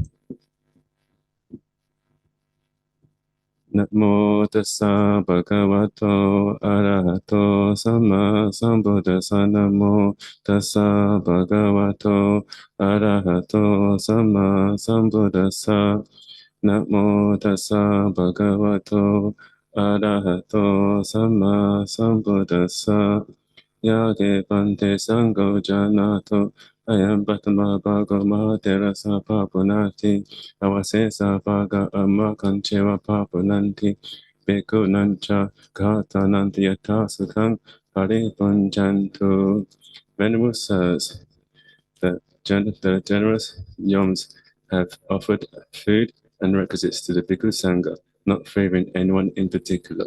Namo tassa bhagavato arahato samma sambuddhassa. Namo tassa bhagavato arahato samma sambuddhassa. Namo tassa bhagavato arahato samma sambuddhassa. Yade bante sangho janato ayam patama bhago mahatera papunati avasesa bhaga amakancheva papunanti bhikkhu nancha gata nanti yata sukham paripunjantu. Venerable Sirs, the generous Yoms have offered food and requisites to the Bhikkhu Saṅgha, not favouring anyone in particular.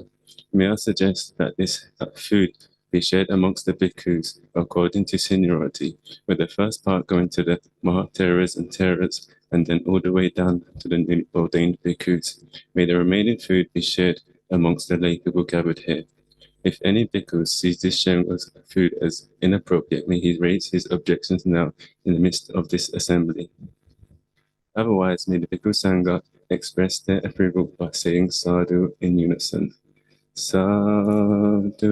May I suggest that this food be shared amongst the bhikkhus according to seniority, with the first part going to the Mahatheras and Theras, and then all the way down to the newly ordained bhikkhus. May the remaining food be shared amongst the lay people gathered here. If any bhikkhu sees this sharing of food as inappropriate, may he raise his objections now in the midst of this assembly. Otherwise, may the Bhikkhu Saṅgha express their approval by saying sadhu in unison. Sadhu.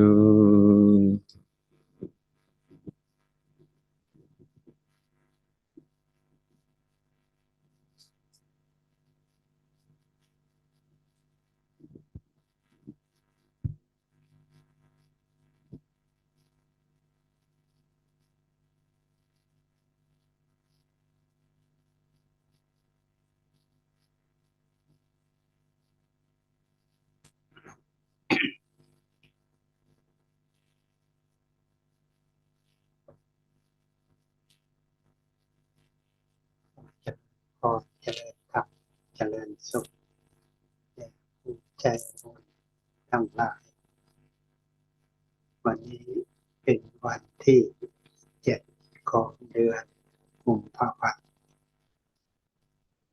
ขอเจริญธรรมเจริญสุขแด่ผู้ใจบุญทั้งหลายวันนี้เป็นวันที่7ของเดือนกุมภาพันธ์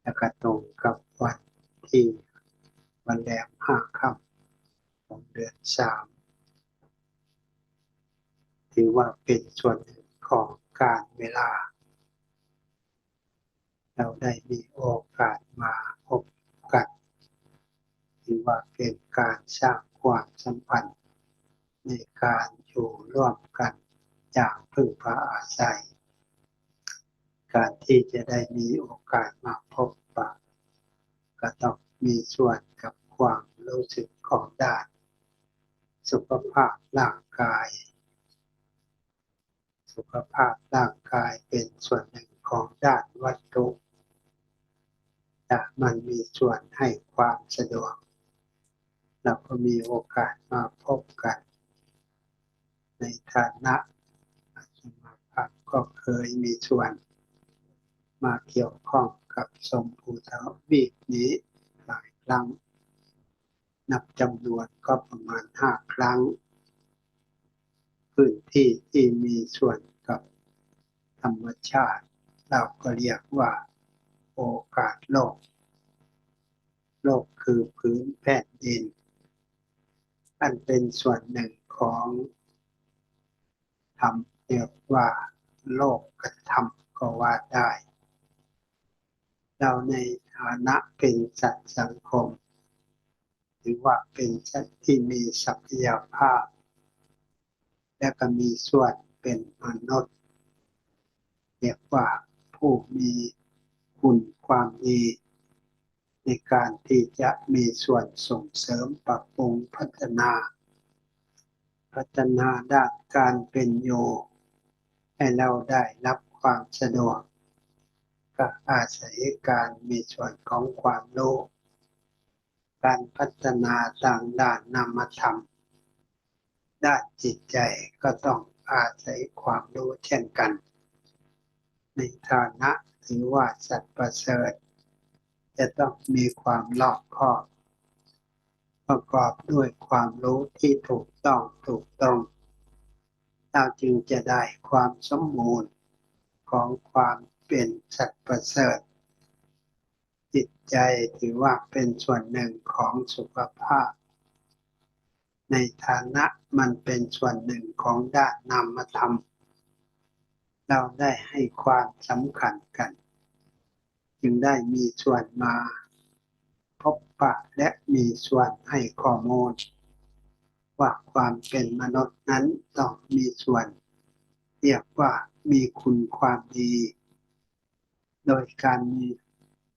และก็ตรงกับวันที่วันแรม5 ค่ำของเดือน3ถือว่าเป็นส่วนหนึ่งของการเวลาเราได้มีโอกาสมาพบกันถือว่าเป็นการสร้างความสัมพันธ์ในการอยู่ร่วมกันอย่างพึ่งพาอาศัยการที่จะได้มีโอกาสมาพบปะก็ต้องมีส่วนกับความรู้สึกของด้านสุขภาพร่างกายสุขภาพร่างกายเป็นส่วนหนึ่งของด้านวัตถุแต่มันมีส่วนให้ความสะดวกเราก็มีโอกาสมาพบกันในฐานะอาตมาภาพก็เคยมีส่วนมาเกี่ยวข้องกับสมภูทวีปนี้หลายครั้งนับจำนวนก็ประมาณ5 ครั้งพื้นที่ที่มีส่วนกับธรรมชาติเราก็เรียกว่าโอกาสโลกโลกคือพื้นแผ่นดินอันเป็นส่วนหนึ่งของธรรมเรียกว่าโลกธรรมก็ว่าได้เราในฐานะเป็นสัตว์สังคมหรือว่าเป็นสัตว์ที่มีศักยภาพและก็มีส่วนเป็นมนุษย์เรียกว่าผู้มีคุณความดีในการที่จะมีส่วนส่งเสริมปรับปรุงพัฒนาด้านการเป็นอยู่ให้เราได้รับความสะดวกก็อาศัยการมีส่วนของความรู้ก การพัฒนาทางด้านนามธรรมด้านจิตใจก็ต้องอาศัยความรู้เช่นกันในฐานะถือว่าสัตว์ประเสริฐจะต้องมีความรอบคอบประกอบด้วยความรู้ที่ถูกต้องเราจึงจะได้ความสมบูรณ์ของความเป็นสัตว์ประเสริฐจิตใจถือว่าเป็นส่วนหนึ่งของสุขภาพในฐานะมันเป็นส่วนหนึ่งของด้านนามธรรมเราได้ให้ความสำคัญกันจึงได้มีส่วนมาพบปะและมีส่วนให้ข้อมูลว่าความเป็นมนุษย์นั้นต้องมีส่วนเรียกว่ามีคุณความดีโดยการ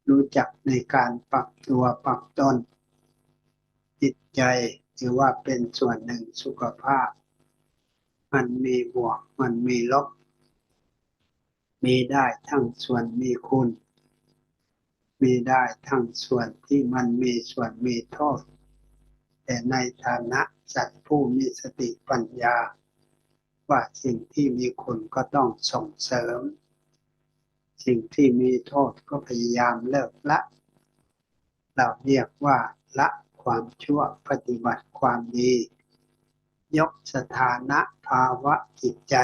รู้จักในการปรับตัวปรับตนจิตใจถือว่าเป็นส่วนหนึ่งสุขภาพมันมีบวกมันมีลบมีได้ทั้งส่วนมีคุณมีได้ทั้งส่วนที่มันมีส่วนมีโทษแต่ในฐานะสัตว์ผู้มีสติปัญญาว่าสิ่งที่มีคุณก็ต้องส่งเสริมสิ่งที่มีโทษก็พยายามเลิกละเราเรียกว่าละความชั่วปฏิบัติความดียกสถานะภาวะจิตใจ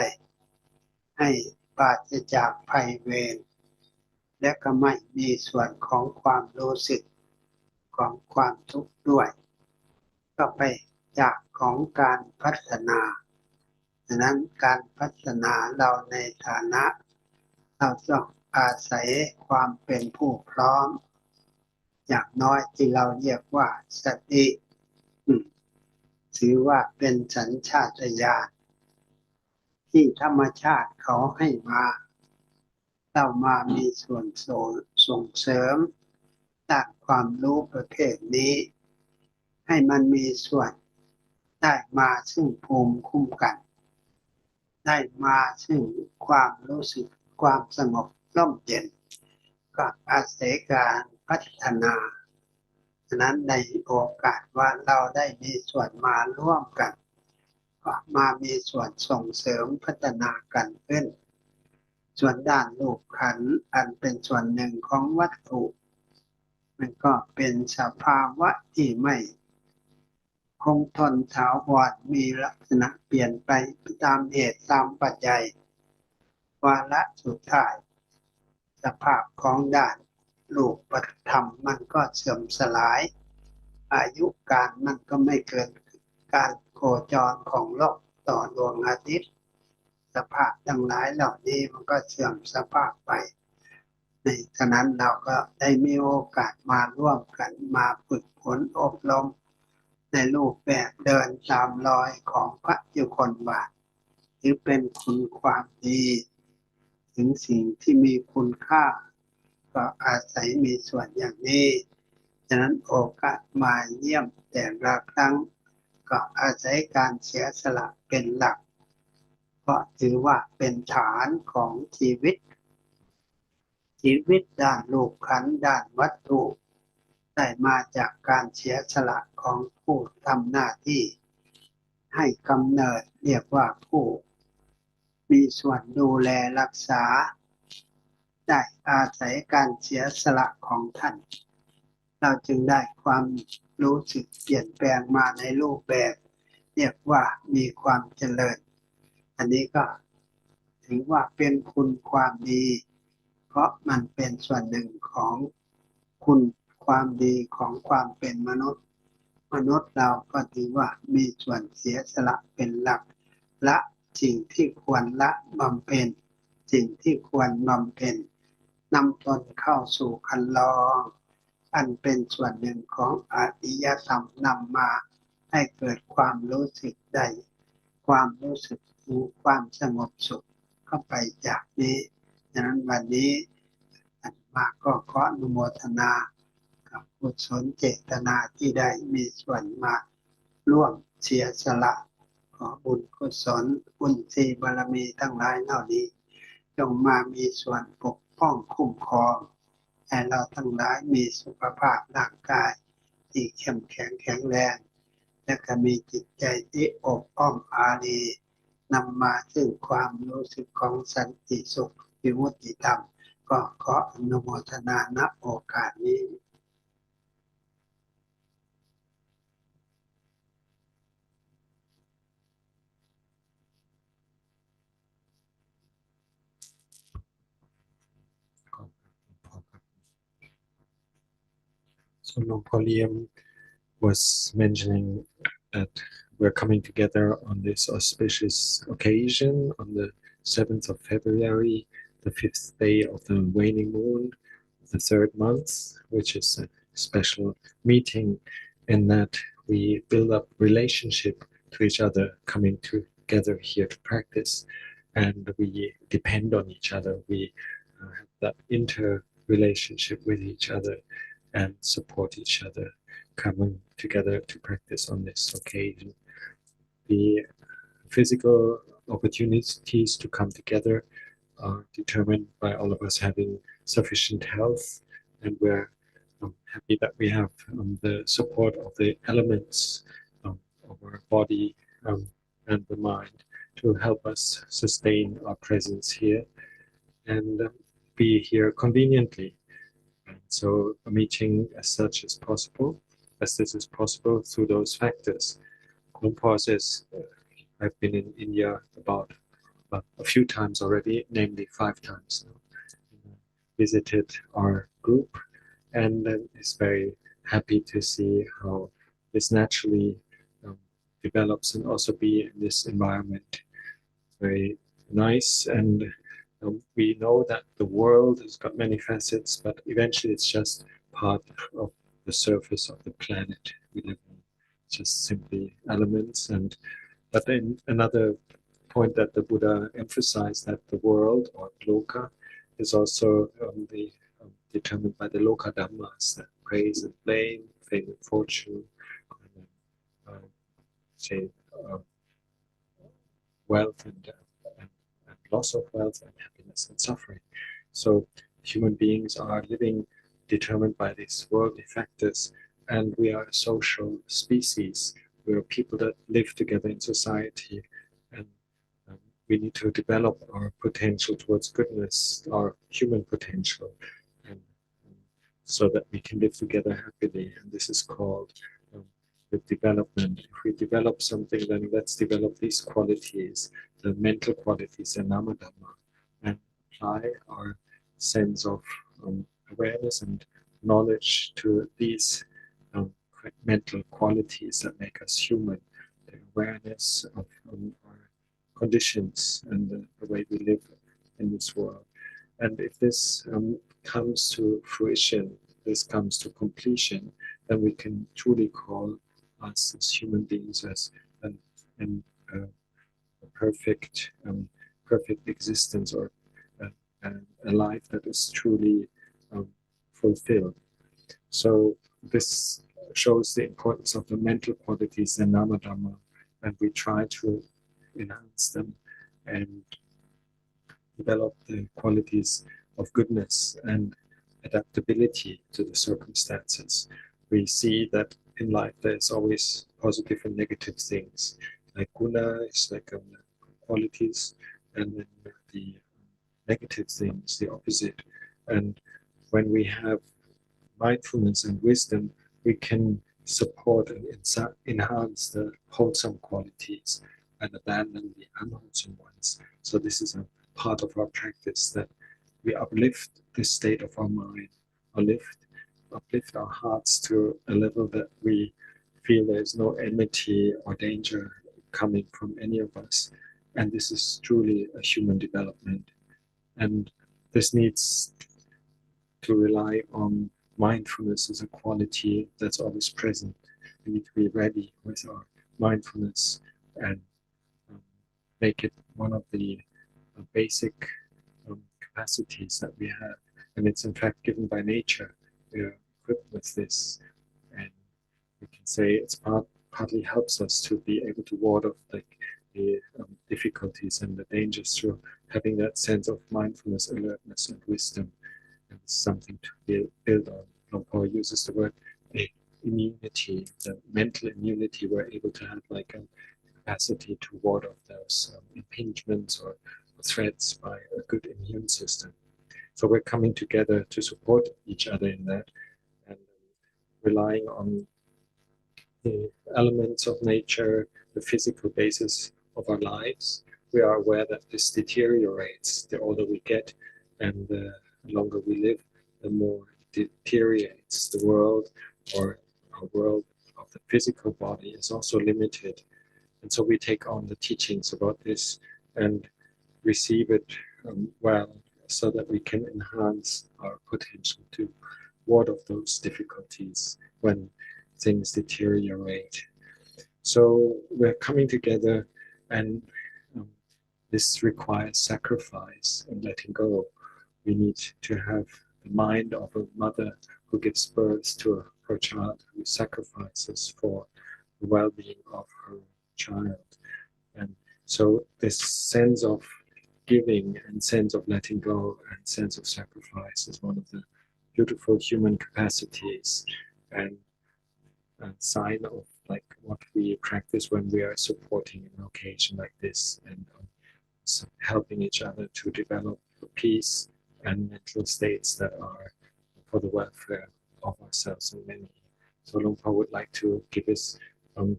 ให้ปราศจากภัยเวรและก็ไม่มีส่วนของความรู้สึกของความทุกข์ด้วยก็ไปจากของการพัฒนาฉะนั้นการพัฒนาเราในฐานะเราต้องอาศัยความเป็นผู้พร้อมอย่างน้อยที่เราเรียกว่าสติถือว่าเป็นสัญชาตญาณที่ธรรมชาติเขาให้มาเรามามีส่วนส่งเสริมด้านความรู้ประเภทนี้ให้มันมีส่วนได้มาซึ่งภูมิคุ้มกันได้มาซึ่งความรู้สึกความสงบร่มเย็นก็อาศัยการพัฒนาฉะนั้นในโอกาสว่าเราได้มีส่วนมาร่วมกันก็มามีส่วนส่งเสริมพัฒนากันขึ้นส่วนด้านรูปขันธ์อันเป็นส่วนหนึ่งของวัตถุมันก็เป็นสภาวะที่ไม่คงทนถาวรมีลักษณะเปลี่ยนไปตามเหตุตามปัจจัยวาระสุดท้ายสภาพของด้านรูปธรรมมันก็เสื่อมสลายอายุการมันก็ไม่เกินการโคจรของโลกต่อดวงอาทิตย์สภาพทั้งหลายเหล่านี้มันก็เสื่อมสภาพไปในฉะนั้นเราก็ได้มีโอกาสมาร่วมกันมาฝึกฝนอบรมในรูปแบบเดินตามรอยของพระยุคลบาทหรือเป็นคุณความดีถึงสิ่งที่มีคุณค่าก็อาศัยมีส่วนอย่างนี้ฉะนั้นโอกาสมาเยี่ยมแต่ละครั้งก็อาศัยการเสียสละเป็นหลักเพราะถือว่าเป็นฐานของชีวิตด้านรูปขันธ์ด้านวัตถุได้มาจากการเสียสละของผู้ทำหน้าที่ให้กำเนิดเรียกว่าผู้มีส่วนดูแลรักษาได้อาศัยการเสียสละของท่านเราจึงได้ความรู้สึกเปลี่ยนแปลงมาในรูปแบบเรียกว่ามีความเจริญอันนี้ก็ถือว่าเป็นคุณความดีเพราะมันเป็นส่วนหนึ่งของคุณความดีของความเป็นมนุษย์เราก็ถือว่ามีส่วนเสียสละเป็นหลักละสิ่งที่ควรละบำเพ็ญสิ่งที่ควรบำเพ็ญนำตนเข้าสู่คันลองอันเป็นส่วนหนึ่งของอริยธรรมนำมาให้เกิดความรู้สึกได้ความรู้สึกความสงบสุขเข้าไปจากนี้ดังนั้นวันนี้อาตมาก็ขออนุโมทนากับกุศลเจตนาที่ได้มีส่วนมาร่วมเสียสละขอบุญกุศลบุญศีบารมีทั้งหลายเหล่านี้จงมามีส่วนปกป้องคุ้มครองให้เราทั้งหลายมีสุขภาพร่างกาย ที่เข้มแข็งแข็งแรงและก็มีจิตใจที่อบอ้อมอารีนำมาซึ่งความรู้สึกของสันติสุขวิมุตติธรรมก็ขออนุโมทนาณโอกาสนี้ So Napoleon was mentioning that we're coming together on this auspicious occasion on the 7th of February, the 5th day of the waning moon, the 3rd month, which is a special meeting in that we build up relationship to each other, coming together here to practice, and we depend on each other. We have that interrelationship with each other and support each other, coming together to practice on this occasion. The physical opportunities to come together are determined by all of us having sufficient health, and we're happy that we have the support of the elements of our body and the mind to help us sustain our presence here and be here conveniently. And so a meeting as such as possible, as this is possible through those factors. Lumpur says, I've been in India about a few times already, namely 5 times now. Visited our group and is very happy to see how this naturally develops and also be in this environment. Very nice, and we know that the world has got many facets, but eventually it's just part of the surface of the planet we live on. It's just simply elements. But then another point that the Buddha emphasized, that the world or loka is also determined by the loka dhammas, that praise and blame, fame and fortune, wealth and loss of wealth, and happiness and suffering. So human beings are living determined by these worldly factors, and we are a social species. We are people that live together in society, and we need to develop our potential towards goodness, our human potential, and so that we can live together happily. And this is called the development. If we develop something, then let's develop these qualities, the mental qualities, the Saṅghadāna, and apply our sense of awareness and knowledge to these mental qualities that make us human, the awareness of our conditions and the way we live in this world. And if this comes to fruition, this comes to completion, then we can truly call us as human beings as a perfect existence, or a life that is truly fulfilled. So this shows the importance of the mental qualities, the Saṅghadāna, and we try to enhance them and develop the qualities of goodness and adaptability to the circumstances. We see that in life there's always positive and negative things. Like guna is like qualities, and then the negative things, the opposite. And when we have mindfulness and wisdom, we can support and enhance the wholesome qualities and abandon the unwholesome ones. So this is a part of our practice, that we uplift the state of our mind, uplift our hearts to a level that we feel there is no enmity or danger coming from any of us. And this is truly a human development. And this needs to rely on mindfulness as a quality that's always present. We need to be ready with our mindfulness and make it one of the basic capacities that we have. And it's in fact given by nature. We are equipped with this. And we can say it's partly helps us to be able to ward off the difficulties and the dangers through having that sense of mindfulness, alertness, and wisdom. And it's something to build on. Lumpur uses the word immunity, the mental immunity, we're able to have like a capacity to ward off those impingements or threats by a good immune system. So we're coming together to support each other in that, and relying on the elements of nature, the physical basis of our lives. We are aware that this deteriorates the older we get, and the longer we live, the more it deteriorates. The world, or our world of the physical body, is also limited. And so we take on the teachings about this and receive it well, so that we can enhance our potential to ward off those difficulties when things deteriorate. So we're coming together, and this requires sacrifice and letting go. We need to have the mind of a mother who gives birth to her child, who sacrifices for the well-being of her child. And so this sense of giving and sense of letting go and sense of sacrifice is one of the beautiful human capacities, and a sign of like what we practice when we are supporting an occasion like this, and helping each other to develop peace and mental states that are for the welfare of ourselves and many. So Luang Por would like to give his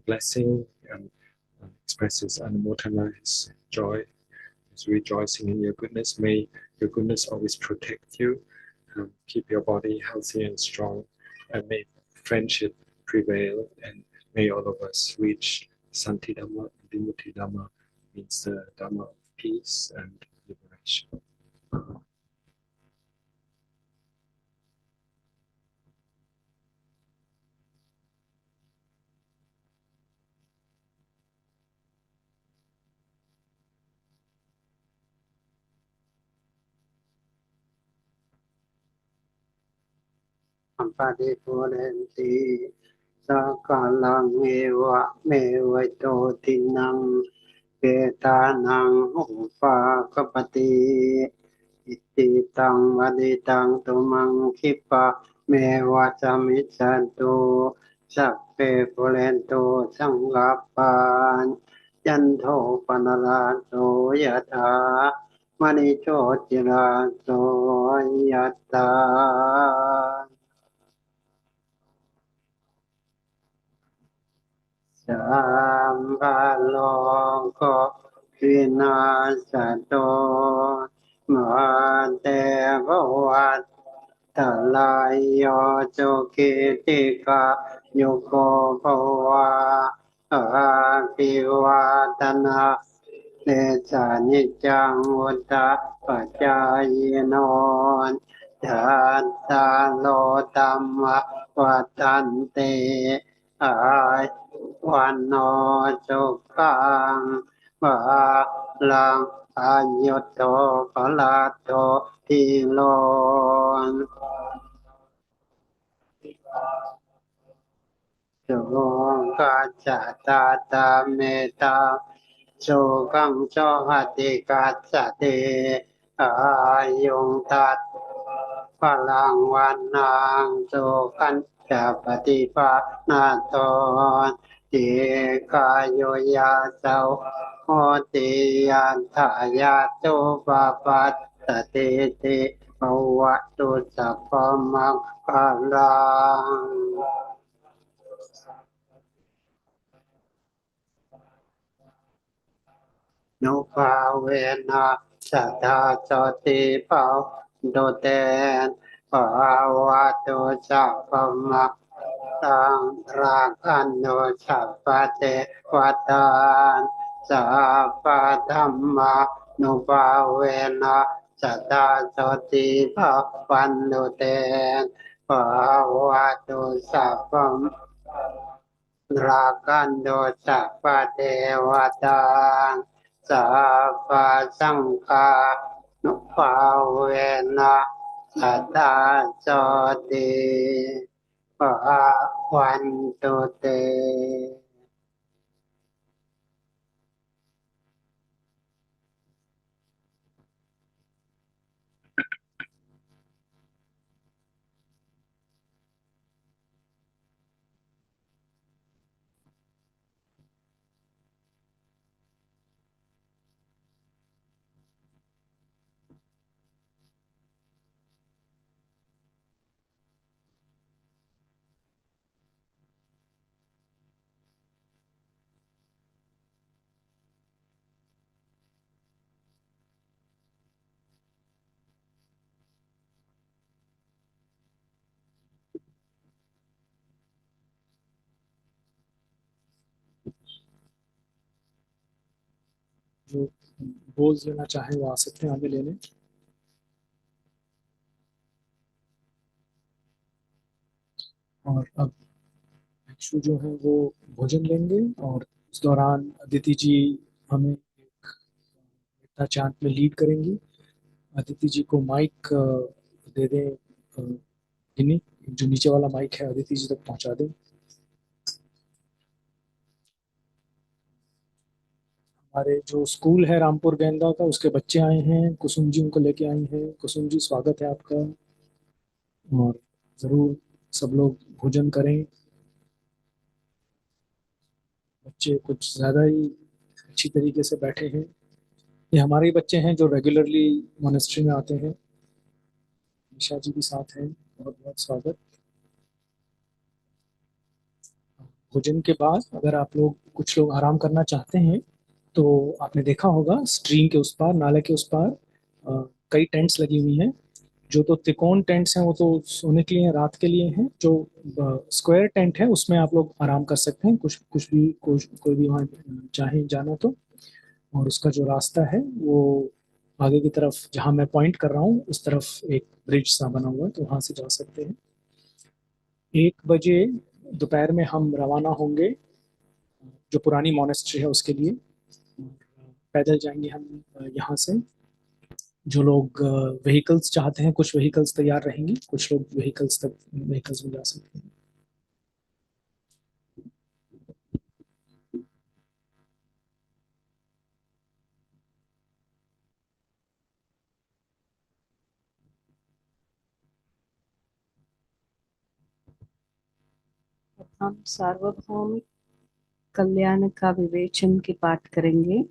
blessing and express his anumodana, his joy, his rejoicing in your goodness. May your goodness always protect you, keep your body healthy and strong, and may friendship prevail, and may all of us reach Santi Dhamma, Vimutti Dhamma, means the Dhamma of peace and liberation. Padipuranti Sakalang eva mevaito tinang Ketanang upakapati Ittitang vaditang tumang kipa mevacamisantu Sappe pulento sanggapan Yanto panarato yata Manicho tirato yata Sambhaloko vinasato mate bhavat talayo jokitika yuko bhava apivatana Nesa niccang uta pacayinon Jata lo tamma vatante Aiวันโนสุขังวะลังอัญญโตภลาโตทิโลนสุขัจจตาตาเมตาสุขังโสหติกัสสติอายุงตัดพลังวันนังสุขันจะปฏิภาณาตนติกายโยยาเสาโหติยันทายาตุปปัสสติติภวตุสัพพมังคลังนุภาเวนะสัทธาโสติภาโดเตนภาวะตุสัพพมังตังราคันโนสัพพเทวตานสัพพธัมมานุภาเวนะสัทธาโสติภาวันโดเตนภาวะตุสัพพราคันโนสัพพเทวตานสัพพสังฆานุภาเวนะสัทธาโสติภาวันตุเต जो balls लेना चाहें वो आ सकते हैं आगे लेने। और अब भिक्षु जो है वो भोजन लेंगे और उस दौरान अदिति जी हमें एक गीता चांट में लीड करेंगी। अदिति जी को माइक दे दें, इन्हीं जो नीचे वाला माइक है अदिति जी तक पहुंचा दें। हमारे जो स्कूल है रामपुर गेंदा का, उसके बच्चे आए हैं, कुसुम जी उनको लेके आई हैं। कुसुम जी स्वागत है आपका, और जरूर सब लोग भोजन करें। बच्चे कुछ ज्यादा ही अच्छी तरीके से बैठे हैं। ये हमारे ही बच्चे हैं जो रेगुलरली मोनेस्ट्री में आते हैं। निशा जी भी साथ हैं, बहुत बहुत स्वागत। भोजन के बाद अगर आप लोग कुछ लोग आराम करना चाहते हैं तो आपने देखा होगा स्ट्रीम के उस पार, नाले के उस पार कई टेंट्स लगी हुई हैं। जो तो त्रिकोण टेंट्स हैं वो तो सोने के लिए हैं, रात के लिए हैं। जो स्क्वायर टेंट है उसमें आप लोग आराम कर सकते हैं, कुछ भी कोई भी वहाँ चाहे जाना तो। और उसका जो रास्ता है वो आगे की तरफ जहाँ मैं पॉइंट कर रहा हूँ उस तरफ एक ब्रिज सा बना हुआ है, तो वहाँ से जा सकते हैं। 1 बजे दोपहर में हम रवाना होंगे जो पुरानी मोनेस्ट्री है उसके लिए। पैदल जाएंगे हम यहाँ से। जो लोग व्हीकल्स चाहते हैं, कुछ व्हीकल्स तैयार रहेंगी, कुछ लोग व्हीकल्स में जा सकते हैं। हम सार्वभौमिक कल्याण का विवेचन के पाठ करेंगे।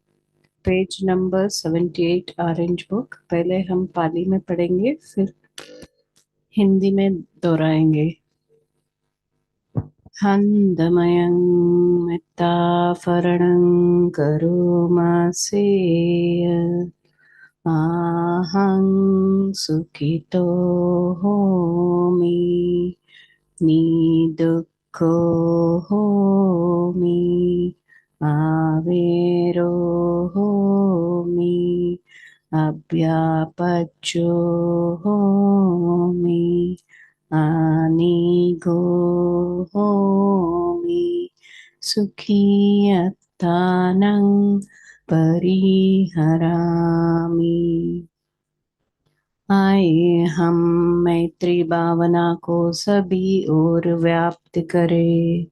Page number 78 orange book. पहले हम पाली में पढ़ेंगे, फिर हिंदी में दोहराएंगे। हन्दमयं मित्ताफरणं करोमसेय आहं सुखितो होमि निदुःखो होमि आवेरो होमि अव्यापच्चो होमि आनिगो होमि सुखी अत्तानं परिहरामि। आए हम मैत्री भावना को सभी ओर व्याप्त करें।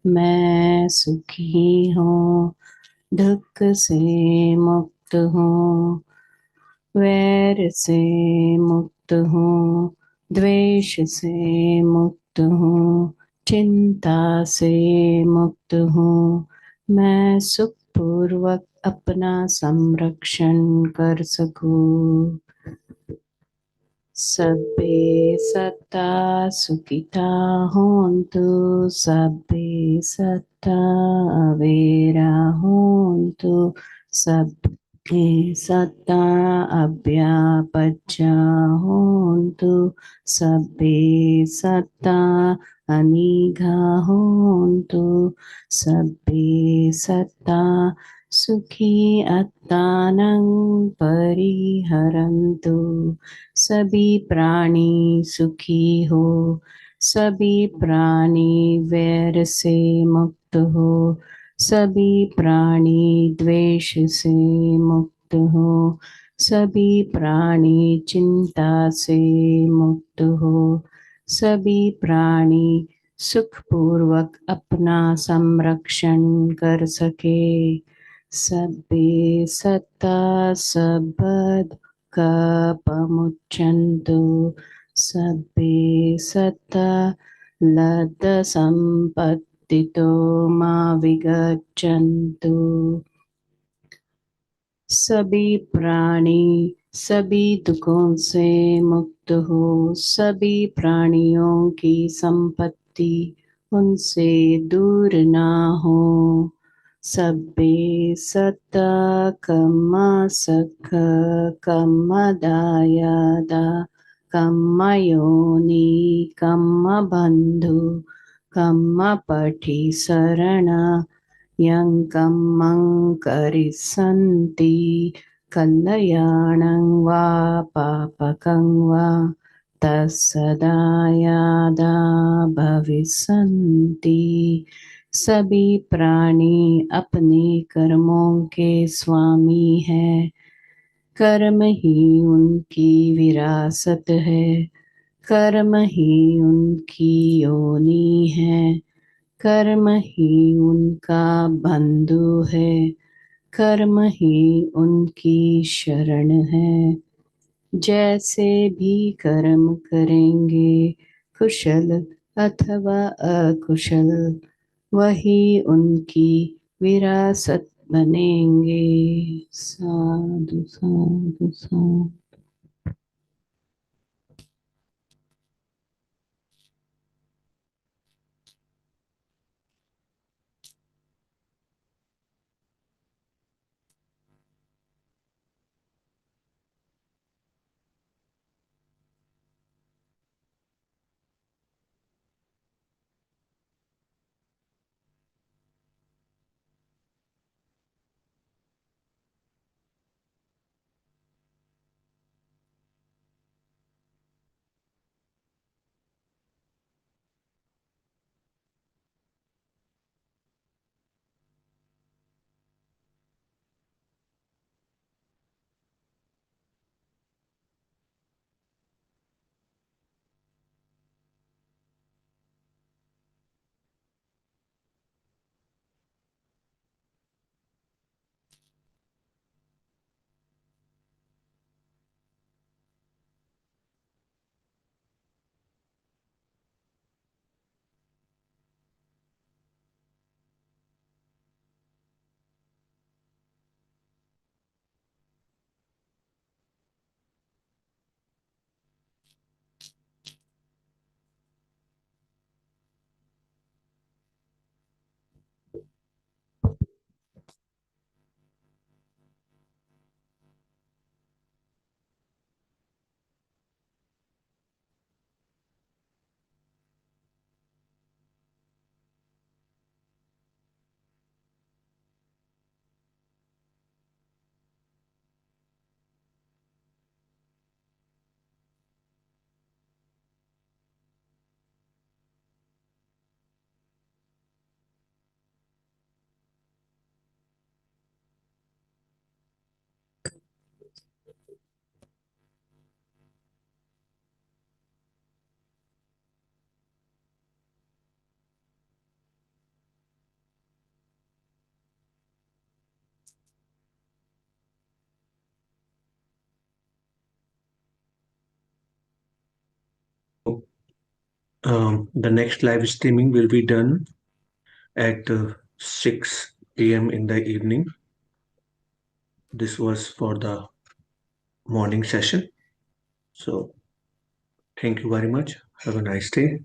मैं सुखी हूँ, दुख से मुक्त हूँ, वैर से मुक्त हूँ, द्वेष से मुक्त हूँ, चिंता से मुक्त हूँ। मैं सुखपूर्वक अपना संरक्षण कर सकूं। सब्बे सत्ता सुखिता होन्तु, सब्बे सत्ता अवेरा होन्तु, सब्बे सत्ता अव्यापच्चा होन्तु, सब्बे सत्ता अनिघा होन्तु, सब्बे सत्ता सुखी अत्तानं परिहरन्तु। सभी प्राणी सुखी हो, सभी प्राणी वैर से मुक्त हो, सभी प्राणी द्वेष से मुक्त हो, सभी प्राणी चिंता से मुक्त हो, सभी प्राणी सुखपूर्वक अपना संरक्षण कर सके। सब्बे सत्ता सबद कपमुच्यन्तु, सब्बे सत्ता लब्ध संपत्तितो मा विगच्छन्तु। सभी प्राणी सभी दुखों से मुक्त हो, सभी प्राणियों की संपत्ति उनसे दूर ना हो। सब्बे सत्ता कम्मा सख कम्मा दायादा कम्मा योनि कम्मा बंधु कम्मा पठी शरण Yang kammang karisanti kalyayanang va papakang va तत्सदायादा भविष्यन्ति सभी प्राणी अपने कर्मों के स्वामी हैं कर्म ही उनकी विरासत है कर्म ही उनकी योनि है कर्म ही उनका बंधु है कर्म ही उनकी शरण है जैसे भी कर्म करेंगे कुशल अथवा अकुशल वही उनकी विरासत बनेंगे साधु साधु साधु The next live streaming will be done at 6 p.m. in the evening. This was for the morning session. So thank you very much. Have a nice day.